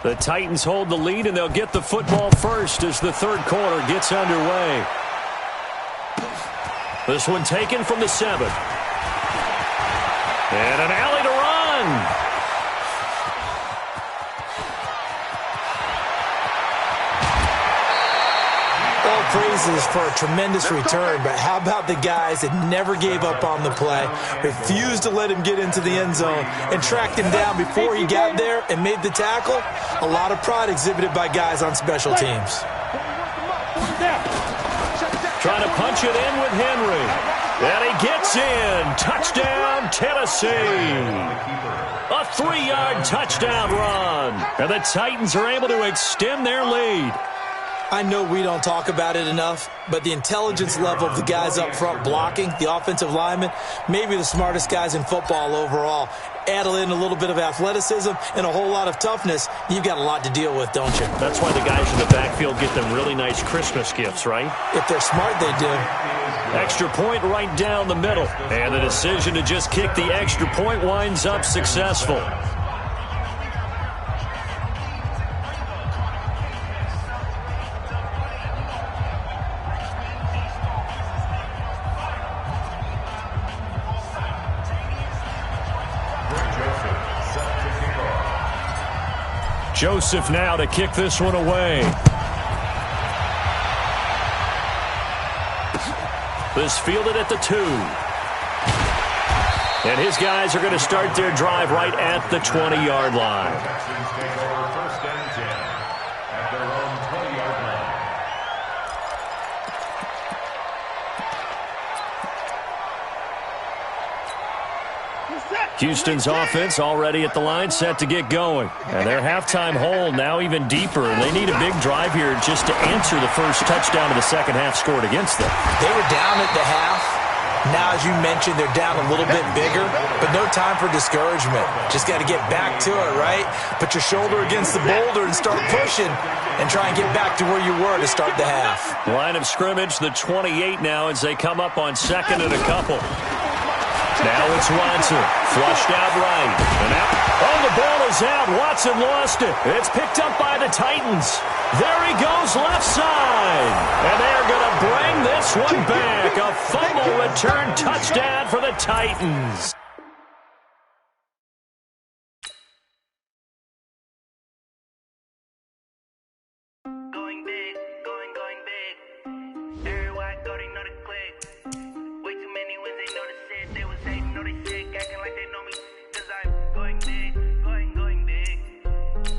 The Titans hold the lead, and they'll get the football first as the third quarter gets underway. This one taken from the 7. And an alley to run. All praises for a tremendous return, but how about the guys that never gave up on the play, refused to let him get into the end zone, and tracked him down before he got there and made the tackle? A lot of pride exhibited by guys on special teams. Trying to punch it in with Henry. And he gets in. Touchdown, Tennessee. A 3-yard touchdown run. And the Titans are able to extend their lead. I know we don't talk about it enough, but the intelligence level of the guys up front blocking, the offensive linemen, maybe the smartest guys in football overall. Add in a little bit of athleticism and a whole lot of toughness, you've got a lot to deal with, don't you? That's why the guys in the backfield get them really nice Christmas gifts, right? If they're smart, they do. Extra point right down the middle. And the decision to just kick the extra point winds up successful. Joseph now to kick this one away. This fielded at the 2. And his guys are going to start their drive right at the 20-yard line. First and 10 at their own 20-yard line. Houston's offense already at the line, set to get going. And their halftime hole now even deeper, and they need a big drive here just to answer the first touchdown of the second half scored against them. They were down at the half. Now, as you mentioned, they're down a little bit bigger, but no time for discouragement. Just got to get back to it, right? Put your shoulder against the boulder and start pushing and try and get back to where you were to start the half. Line of scrimmage, the 28 now as they come up on second and a couple. Now it's Watson, flushed out right. And out. Oh, the ball is out. Watson lost it. It's picked up by the Titans. There he goes left side. And they're going to bring this one back. A fumble return touchdown for the Titans. Going big, going big. Everywhere I go, they know the click. Way too many wins, they know the shit. They was hating, know they sick, acting like they know me. Cause I'm going big, going big.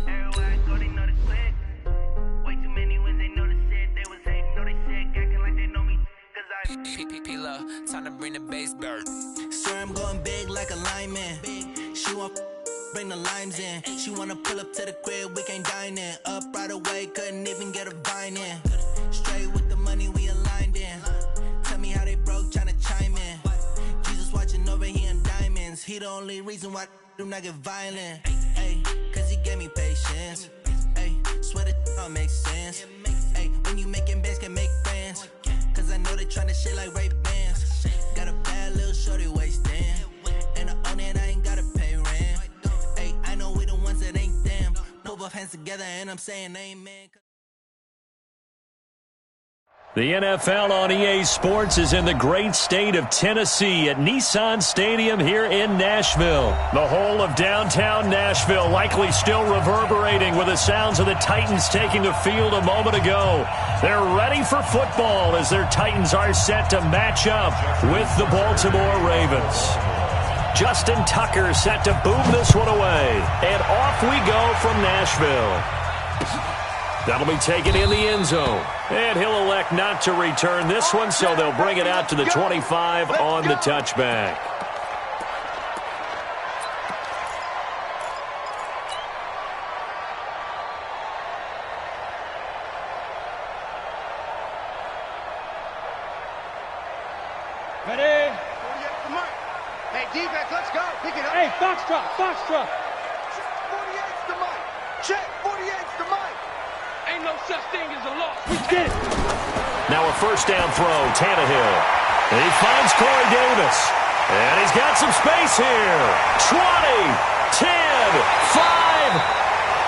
Everywhere I go, they know the click. Way too many wins, they know the shit. They was hating, know they sick, acting like they know me. Cause I'm PPP, time to bring the bass bird. Swear I'm going big like a lineman. She want bring the limes in. She wanna pull up to the crib, we can't dine in. Up right away, couldn't even get a vine in. Straight with the money we aligned in. Tell me how they broke, tryna chime in. Jesus watching over here in diamonds. He the only reason why I do not get violent. Ay, cause he gave me patience. Ay, swear that all makes sense. Ay, when you making bands, can make friends. Cause I know they tryna shit like Ray-Bans. Got a bad little shorty wasting. And I own it, I ain't gotta pay rent. Ay, I know we the ones that ain't them. Put both hands together and I'm saying amen. The NFL on EA Sports is in the great state of Tennessee at Nissan Stadium here in Nashville. The whole of downtown Nashville likely still reverberating with the sounds of the Titans taking the field a moment ago. They're ready for football as their Titans are set to match up with the Baltimore Ravens. Justin Tucker set to boom this one away. And off we go from Nashville. That'll be taken in the end zone. And he'll elect not to return this one, so they'll bring it out to the 25 on the touchback. Hey, defense, let's go. Pick it up. Hey, foxtrot, foxtrot. 48's the Mike. Check, 48's the Mike. Ain't no such thing as a loss. We did it. Now a first down throw, Tannehill. And he finds Corey Davis. And he's got some space here. 20, 10, 5.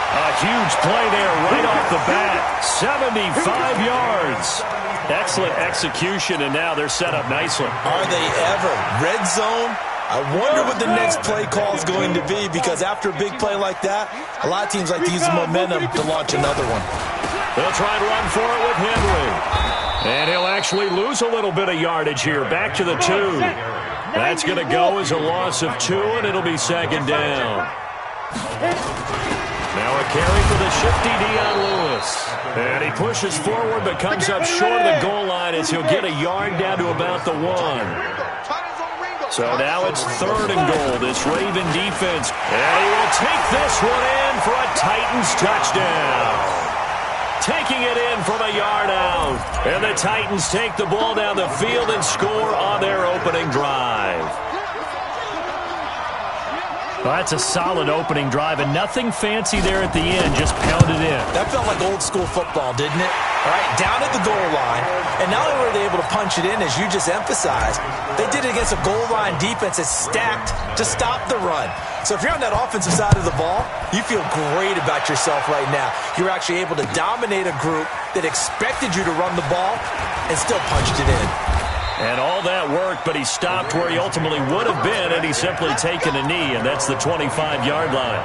A huge play there right off the bat. 75 yards. Excellent execution, and now they're set up nicely. Are they ever? Red zone? I wonder what the next play call is going to be, because after a big play like that, a lot of teams like to use the momentum to launch another one. They'll try and run for it with Henry. And he'll actually lose a little bit of yardage here. Back to the 2. That's going to go as a loss of 2, and it'll be second down. Now a carry for the shifty Dion Lewis. And he pushes forward but comes up short of the goal line as he'll get a yard down to about the 1. So now it's 3rd and goal, this Raven defense. And he will take this one in for a Titans touchdown. Taking it in from a yard out. And the Titans take the ball down the field and score on their opening drive. Well, that's a solid opening drive, and nothing fancy there at the end, just pounded in. That felt like old school football, didn't it? All right, down at the goal line, and not only were they able to punch it in, as you just emphasized, they did it against a goal line defense that's stacked to stop the run. So if you're on that offensive side of the ball, you feel great about yourself right now. You're actually able to dominate a group that expected you to run the ball and still punched it in. And all that worked, but he stopped where he ultimately would have been, and he's simply taken a knee, and that's the 25-yard line.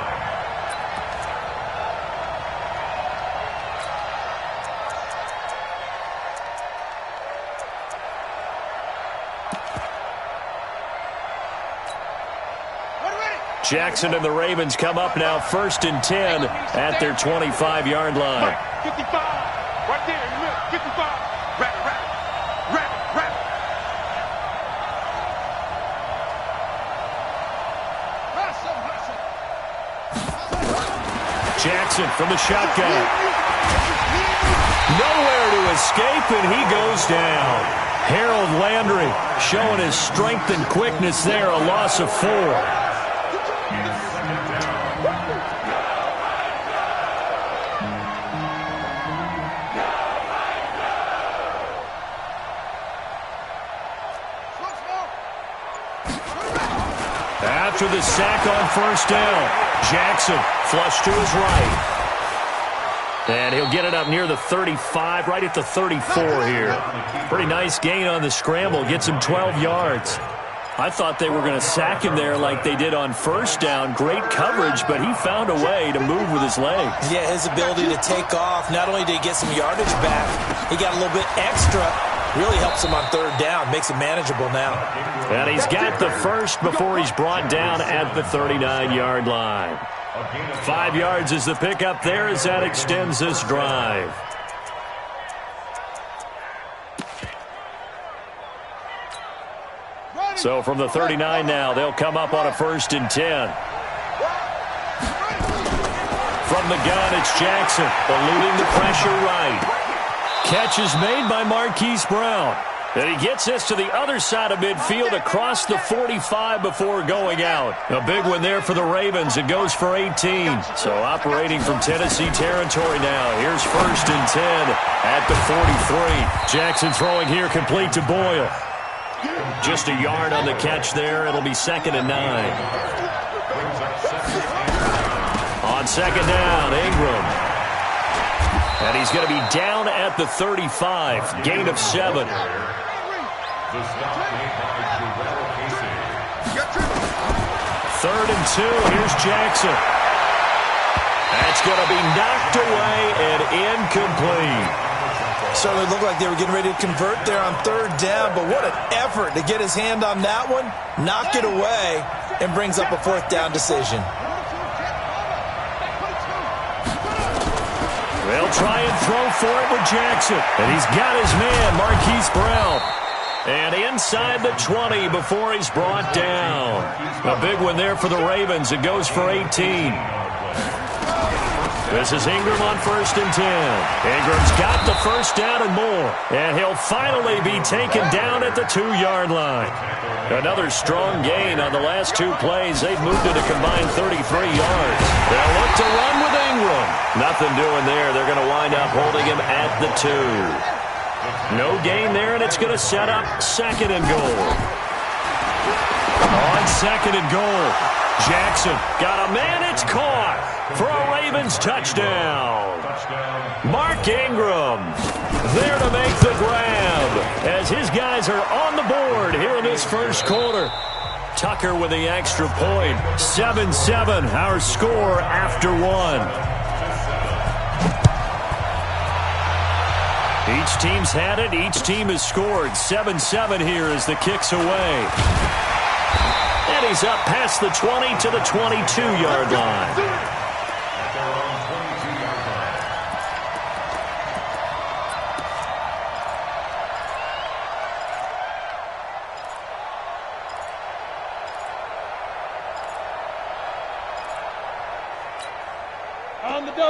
Jackson and the Ravens come up now 1st and 10 at their 25-yard line. 55, right there in the middle, 55. Wrap it, wrap it, wrap it, wrap it. Jackson from the shotgun. Nowhere to escape, and he goes down. Harold Landry showing his strength and quickness there, a loss of 4. After the sack on 1st down, Jackson flush to his right. And he'll get it up near the 35, right at the 34 here. Pretty nice gain on the scramble, gets him 12 yards. I thought they were going to sack him there like they did on 1st down. Great coverage, but he found a way to move with his legs. Yeah, his ability to take off, not only did he get some yardage back, he got a little bit extra. Really helps him on 3rd down, makes it manageable now. And he's got the first before he's brought down at the 39-yard line. 5 yards is the pickup there as that extends this drive. So from the 39 now, they'll come up on a 1st and 10. From the gun, it's Jackson, eluding the pressure right. Catch is made by Marquise Brown. And he gets this to the other side of midfield across the 45 before going out. A big one there for the Ravens. It goes for 18. So operating from Tennessee territory now. Here's 1st and 10 at the 43. Jackson throwing here complete to Boyle. Just a yard on the catch there. It'll be 2nd and 9. On 2nd down, Ingram. And he's going to be down at the 35. Gain of 7. The stop made by Jarrell Casey. 3rd and 2. Here's Jackson. That's going to be knocked away and incomplete. Certainly looked like they were getting ready to convert there on 3rd down, but what an effort to get his hand on that one, knock it away, and brings up a 4th down decision. They'll try and throw for it with Jackson. And he's got his man, Marquise Brown. And inside the 20 before he's brought down. A big one there for the Ravens. It goes for 18. This is Ingram on 1st and 10. Ingram's got the first down and more. And he'll finally be taken down at the 2-yard line. Another strong gain on the last 2 plays. They've moved it a combined 33 yards. They'll look to run with Ingram. Nothing doing there. They're going to wind up holding him at the 2. No gain there, and it's going to set up 2nd and goal. On 2nd and goal, Jackson got a man. It's caught for a Ravens touchdown. Mark Ingram there to make the grab as his guys are on the board here in this first quarter. Tucker with the extra point. 7-7, our score after 1. Each team's had it. Each team has scored. 7-7 here as the kick's away. And he's up past the 20 to the 22-yard line.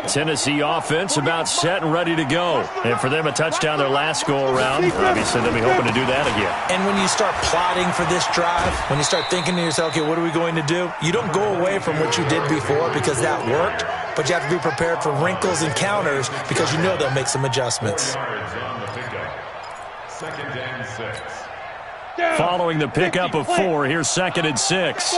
Tennessee offense about set and ready to go. And for them, a touchdown their last go-around. Obviously, they'll be hoping to do that again. And when you start plotting for this drive, when you start thinking to yourself, okay, what are we going to do? You don't go away from what you did before because that worked, but you have to be prepared for wrinkles and counters because you know they'll make some adjustments. Following the pickup of 4, here's 2nd and 6.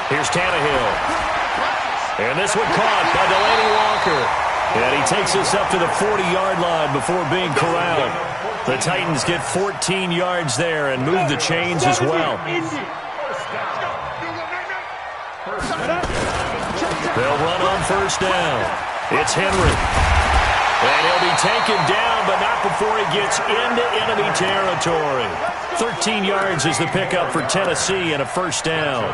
Here's Tannehill. And this one caught by Delaney Walker. And he takes us up to the 40-yard line before being corralled. The Titans get 14 yards there and move the chains as well. They'll run on 1st down. It's Henry. And he'll be taken down, but not before he gets into enemy territory. 13 yards is the pickup for Tennessee and a 1st down.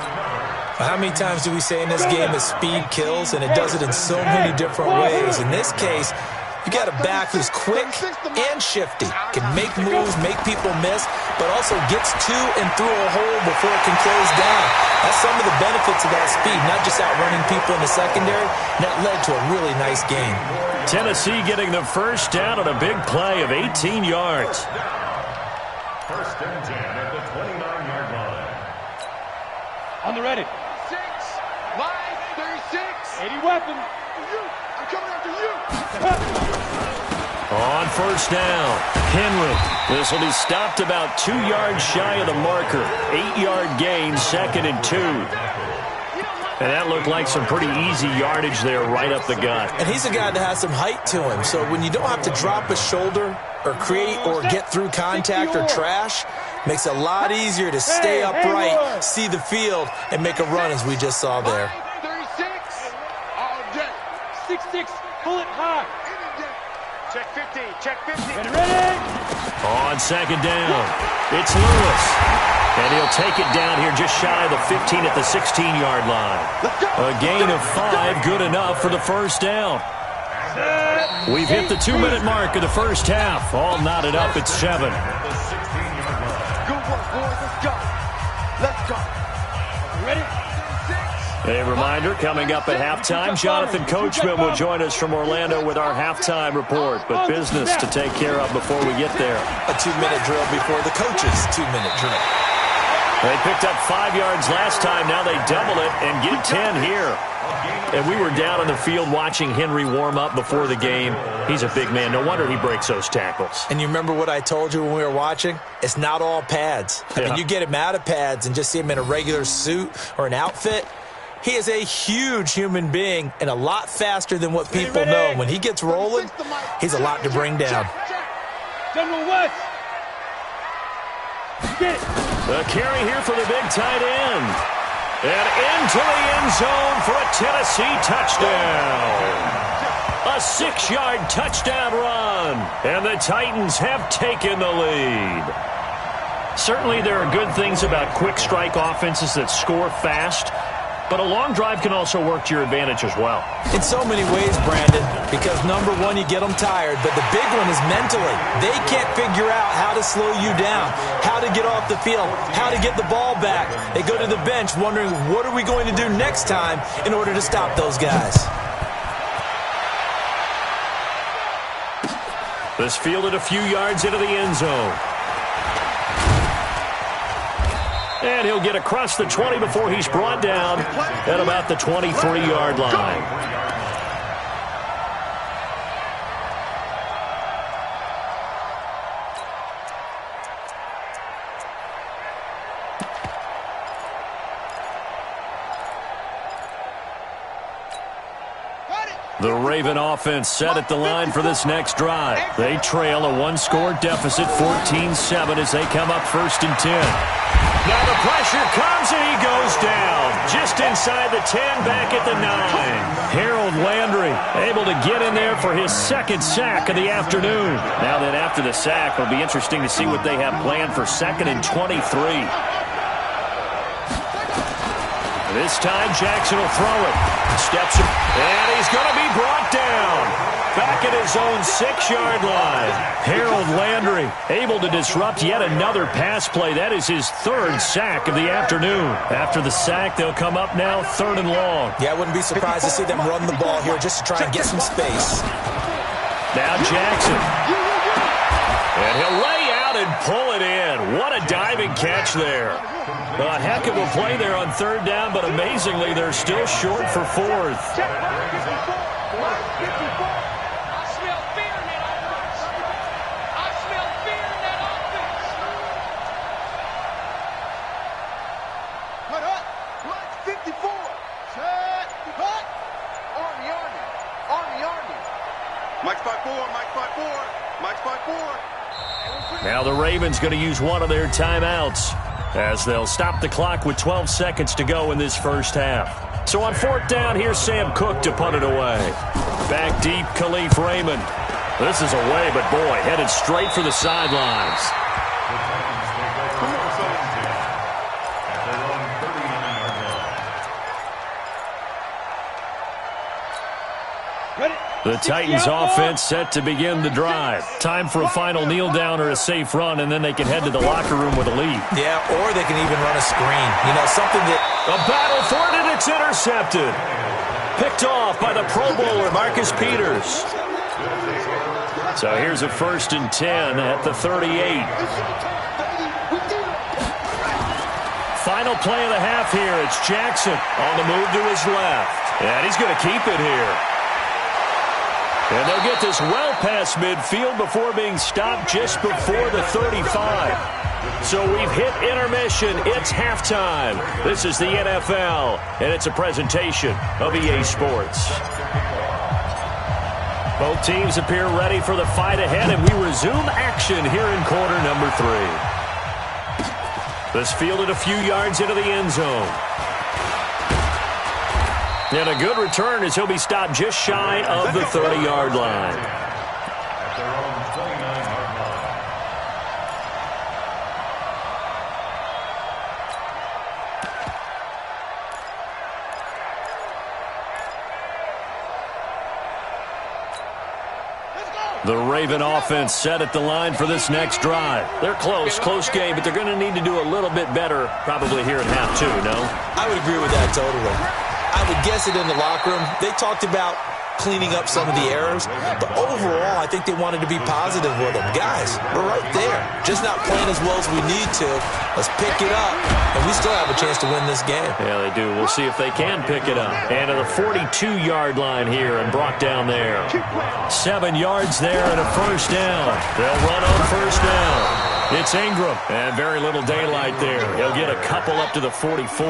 How many times do we say in this game that speed kills, and it does it in so many different ways? In this case, you got a back who's quick and shifty, can make moves, make people miss, but also gets to and through a hole before it can close down. That's some of the benefits of that speed, not just outrunning people in the secondary. And that led to a really nice game. Tennessee getting the 1st down on a big play of 18 yards. 1st and 10 at the 29-yard line. On the ready. 6, line 36. 80 weapon. I'm coming after you. On 1st down, Henry. This will be stopped about 2 yards shy of the marker. 8-yard gain, 2nd and 2. And that looked like some pretty easy yardage there right up the gut. And he's a guy that has some height to him. So when you don't have to drop a shoulder or create or get through contact or trash, makes it a lot easier to stay upright, see the field, and make a run as we just saw there. 36. All day. 6-6. Pull it high. Check 15. Check 50. Ready? On 2nd down, it's Lewis. And he'll take it down here just shy of the 15 at the 16-yard line. A gain of 5, good enough for the 1st down. We've hit the 2-minute mark of the 1st half. All knotted up at 7. Good work, boys. Let's go. Let's go. Ready? A reminder, coming up at halftime, Jonathan Coachman will join us from Orlando with our halftime report. But business to take care of before we get there. A 2-minute drill before the coach's 2-minute drill. They picked up 5 yards last time. Now they double it and get 10 here. And we were down on the field watching Henry warm up before the game. He's a big man. No wonder he breaks those tackles. And you remember what I told you when we were watching? It's not all pads. I mean, you get him out of pads and just see him in a regular suit or an outfit. He is a huge human being and a lot faster than what people know. When he gets rolling, he's a lot to bring down. General West. Get it. The carry here for the big tight end. And into the end zone for a Tennessee touchdown. A 6-yard touchdown run. And the Titans have taken the lead. Certainly there are good things about quick strike offenses that score fast. but a long drive can also work to your advantage as well. In so many ways, Brandon, because number one, you get them tired, but the big one is mentally. They can't figure out how to slow you down, how to get off the field, how to get the ball back. They go to the bench wondering, what are we going to do next time in order to stop those guys? This fielded a few yards into the end zone. And he'll get across the 20 before he's brought down at about the 23-yard line. The Raven offense set at the line for this next drive. They trail a one-score deficit, 14-7, as they come up 1st and 10. Now the pressure comes, and he goes down. Just inside the 10, back at the 9. Harold Landry able to get in there for his second sack of the afternoon. Now then, after the sack, it'll be interesting to see what they have planned for 2nd and 23. This time, Jackson will throw it. Steps him, and he's going to be brought down. Back at his own 6-yard line. Harold Landry able to disrupt yet another pass play. That is his 3rd sack of the afternoon. After the sack, they'll come up now 3rd and long. Yeah, I wouldn't be surprised to see them run the ball here just to try and get some space. Now Jackson. And he'll lay out and pull it in. What a diving catch there. A heck of a play there on 3rd down, but amazingly, they're still short for 4th. Now the Ravens going to use one of their timeouts as they'll stop the clock with 12 seconds to go in this first half. So on 4th down, here's Sam Cook to punt it away. Back deep, Khalif Raymond. This is away, but boy, headed straight for the sidelines. The Titans offense set to begin the drive. Time for a final kneel down or a safe run, and then they can head to the locker room with a lead. Yeah, or they can even run a screen. You know, something that... A battle for it, and it's intercepted. Picked off by the Pro Bowler, Marcus Peters. So here's a 1st and 10 at the 38. Final play of the half here. It's Jackson on the move to his left. And he's going to keep it here. And they'll get this well past midfield before being stopped just before the 35. So we've hit intermission. It's halftime. This is the NFL, and it's a presentation of EA Sports. Both teams appear ready for the fight ahead, and we resume action here in quarter number 3. This fielded a few yards into the end zone. And a good return as he'll be stopped just shy of the 30-yard line. At their own 29-yard line. The Raven offense set at the line for this next drive. They're close game, but they're going to need to do a little bit better probably here in half 2, no? I would agree with that totally. I would guess it in the locker room. They talked about cleaning up some of the errors, but overall, I think they wanted to be positive with them. Guys, we're right there. Just not playing as well as we need to. Let's pick it up, and we still have a chance to win this game. Yeah, they do. We'll see if they can pick it up. And to the 42-yard line here and brought down there. 7 yards there and a 1st down. They'll run on 1st down. It's Ingram, and very little daylight there. He'll get a couple up to the 44.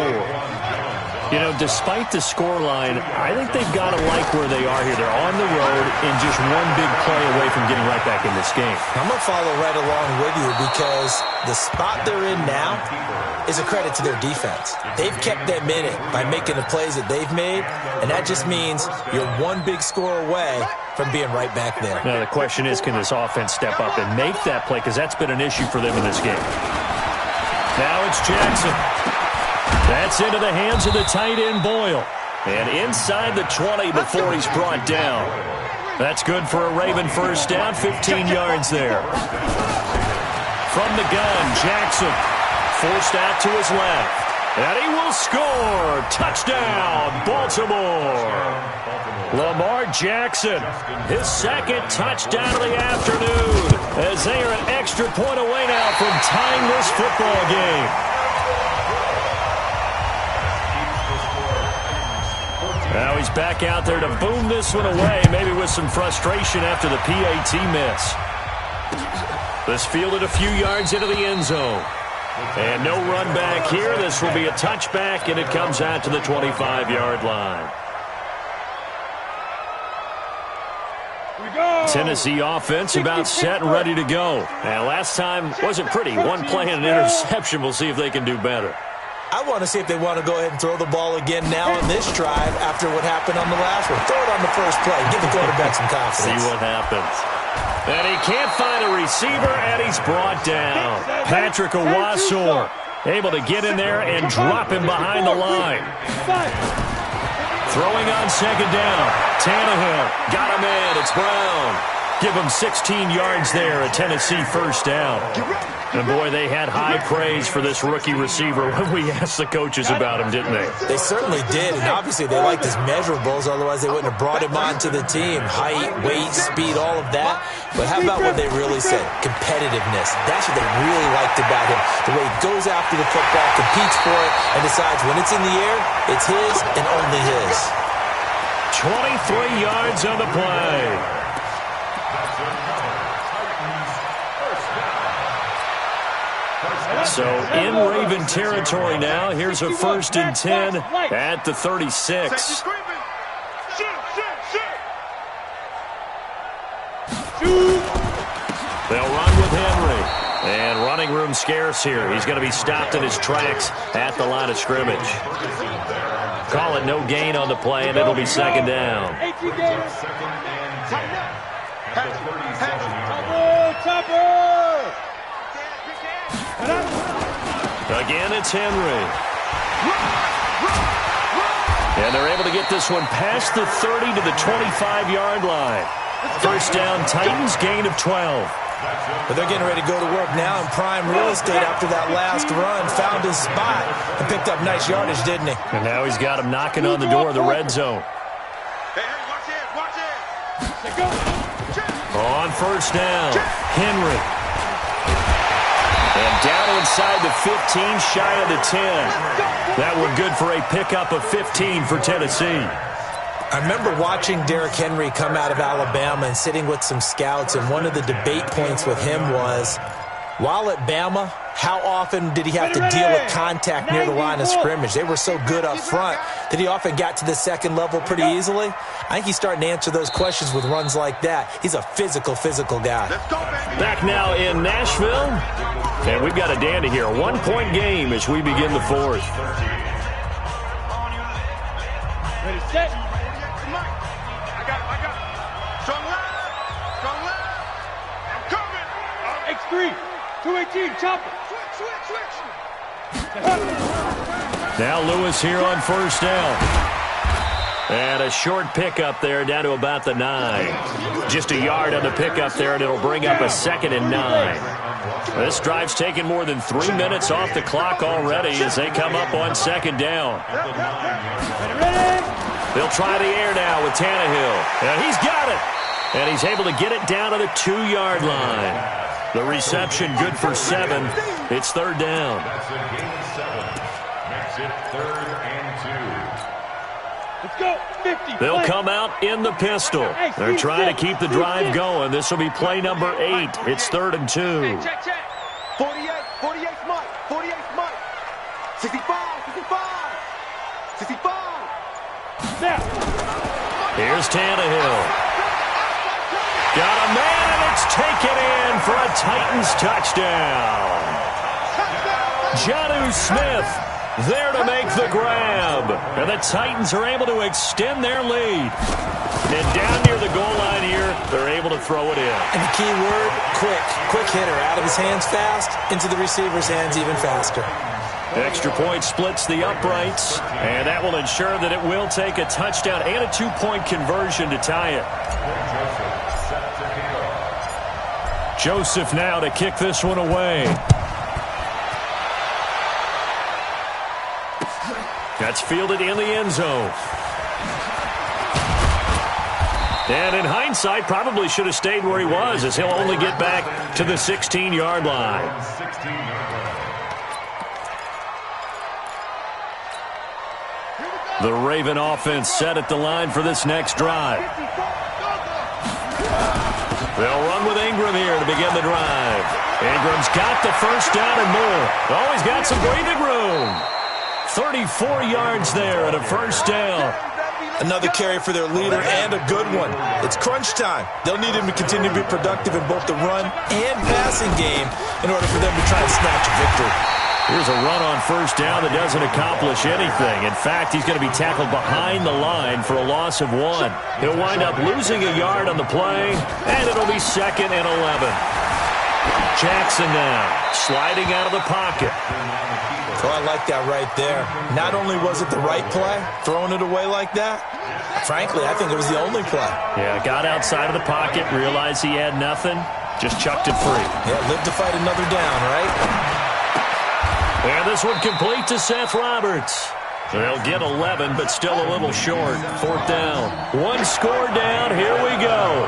You know, despite the scoreline, I think they've got to like where they are here. They're on the road and just one big play away from getting right back in this game. I'm going to follow right along with you because the spot they're in now is a credit to their defense. They've kept them in it by making the plays that they've made, and that just means you're one big score away from being right back there. Now, the question is, can this offense step up and make that play? Because that's been an issue for them in this game. Now it's Jackson. That's into the hands of the tight end, Boyle. And inside the 20 before he's brought down. That's good for a Raven first down, 15 yards there. From the gun, Jackson forced out to his left. And he will score. Touchdown, Baltimore. Lamar Jackson, his second touchdown of the afternoon, as they are an extra point away now from tying this football game. Now he's back out there to boom this one away, maybe with some frustration after the PAT miss. This fielded a few yards into the end zone. And no run back here. This will be a touchback, and it comes out to the 25-yard line. Tennessee offense about set and ready to go. And last time wasn't pretty. One play and an interception. We'll see if they can do better. I want to see if they want to go ahead and throw the ball again now on this drive after what happened on the last one. Throw it on the first play. Give the quarterback some confidence. See what happens. And he can't find a receiver, and he's brought down. Patrick Owasor able to get in there and drop him behind the line. Throwing on second down. Tannehill got him in. It's Brown. Give him 16 yards there, a Tennessee first down. And, boy, they had high praise for this rookie receiver when we asked the coaches about him, didn't they? They certainly did, and obviously they liked his measurables, otherwise they wouldn't have brought him onto the team. Height, weight, speed, all of that. But how about what they really said? Competitiveness. That's what they really liked about him. The way he goes after the football, competes for it, and decides when it's in the air, it's his and only his. 23 yards on the play. So in Raven territory now. Here's a 1st and 10 at the 36. They'll run with Henry. And running room scarce here. He's going to be stopped in his tracks at the line of scrimmage. Call it no gain on the play, and it'll be second down. Again, it's Henry. And they're able to get this one past the 30 to the 25-yard line. First down, Titans, gain of 12. But they're getting ready to go to work now in prime real estate after that last run. Found his spot and picked up nice yardage, didn't he? And now he's got him knocking on the door of the red zone. On first down, Henry. And down inside the 15, shy of the 10. That one good for a pickup of 15 for Tennessee. I remember watching Derrick Henry come out of Alabama and sitting with some scouts, and one of the debate points with him was, while at Bama, how often did he have to deal with contact near the line of scrimmage? They were so good up front that he often got to the second level pretty easily. I think he's starting to answer those questions with runs like that. He's a physical guy. Back now in Nashville, and we've got a dandy here. A 1-point game as we begin the fourth. Ready, set. X3, 218, chopper. Now Lewis here on first down. And a short pickup there down to about the 9. Just a yard on the pickup there, and it'll bring up a 2nd and 9. This drive's taken more than 3 minutes off the clock already as they come up on second down. They'll try the air now with Tannehill. And he's got it. And he's able to get it down to the 2-yard line. The reception good for 7. It's third down. That's a gain of 7. Makes it 3rd and 2. Let's go. 50. They'll come out in the pistol. They're trying to keep the drive going. This will be play number 8. It's 3rd and 2. 48 Mike, 48 Mike. 65. Here's Tannehill. Got a man, and it's taken in for a Titans touchdown. Jonnu Smith there to make the grab. And the Titans are able to extend their lead. And down near the goal line here, they're able to throw it in. And the key word, quick. Quick hitter. Out of his hands fast, into the receiver's hands even faster. Extra point splits the uprights, and that will ensure that it will take a touchdown and a 2-point conversion to tie it. Joseph now to kick this one away. That's fielded in the end zone. And in hindsight, probably should have stayed where he was, as he'll only get back to the 16-yard line. The Raven offense set at the line for this next drive. They'll run with Ingram here to begin the drive. Ingram's got the first down and more. Oh, he's got some breathing room. 34 yards there and a first down. Another carry for their leader and a good one. It's crunch time. They'll need him to continue to be productive in both the run and passing game in order for them to try and snatch a victory. Here's a run on first down that doesn't accomplish anything. In fact, he's going to be tackled behind the line for a loss of 1. He'll wind up losing a yard on the play, and it'll be 2nd and 11. Jackson now sliding out of the pocket. Oh, I like that right there. Not only was it the right play, throwing it away like that, frankly, I think it was the only play. Yeah, got outside of the pocket, realized he had nothing, just chucked it free. Yeah, live to fight another down, right? And this one complete to Seth Roberts. They'll get 11, but still a little short. 4th down. One score down. Here we go.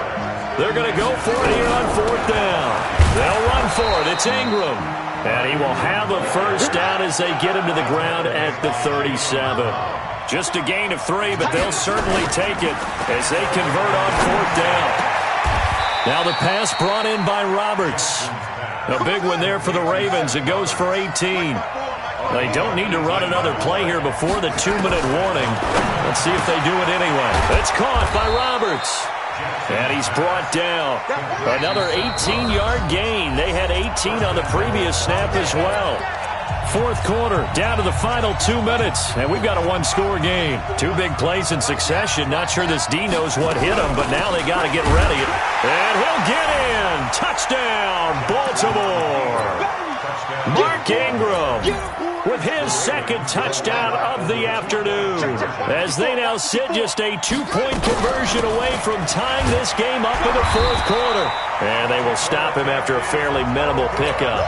They're going to go for it here on 4th down. They'll run for it. It's Ingram. And he will have a first down as they get him to the ground at the 37. Just a gain of 3, but they'll certainly take it as they convert on 4th down. Now the pass brought in by Roberts. A big one there for the Ravens. It goes for 18. They don't need to run another play here before the 2-minute warning. Let's see if they do it anyway. It's caught by Roberts. And he's brought down. Another 18-yard gain. They had 18 on the previous snap as well. 4th quarter, down to the final 2 minutes, and we've got a 1-score game. 2 big plays in succession. Not sure this D knows what hit him, but now they got to get ready. And he'll get in. Touchdown, Baltimore. Mark Ingram with his 2nd touchdown of the afternoon, as they now sit just a 2-point conversion away from tying this game up in the 4th quarter. And they will stop him after a fairly minimal pickup.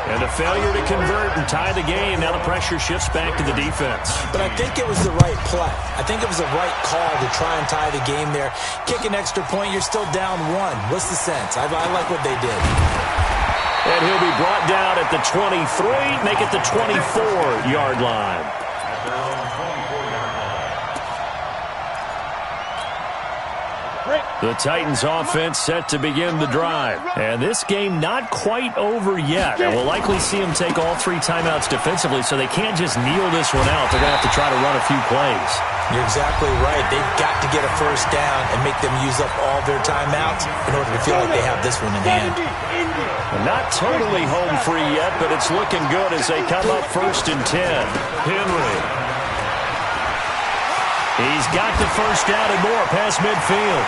And a failure to convert and tie the game. Now the pressure shifts back to the defense. But I think it was the right play. I think it was the right call to try and tie the game there. Kick an extra point, you're still down 1. What's the sense? I like what they did. And he'll be brought down at the 23, make it the 24-yard line. The Titans offense set to begin the drive. And this game not quite over yet. And we'll likely see them take all 3 timeouts defensively, so they can't just kneel this one out. They're going to have to try to run a few plays. You're exactly right. They've got to get a first down and make them use up all their timeouts in order to feel like they have this one in hand. Not totally home free yet, but it's looking good as they come up 1st and 10. Henry. He's got the first down and more past midfield.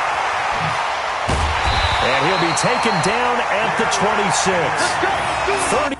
And he'll be taken down at the 26.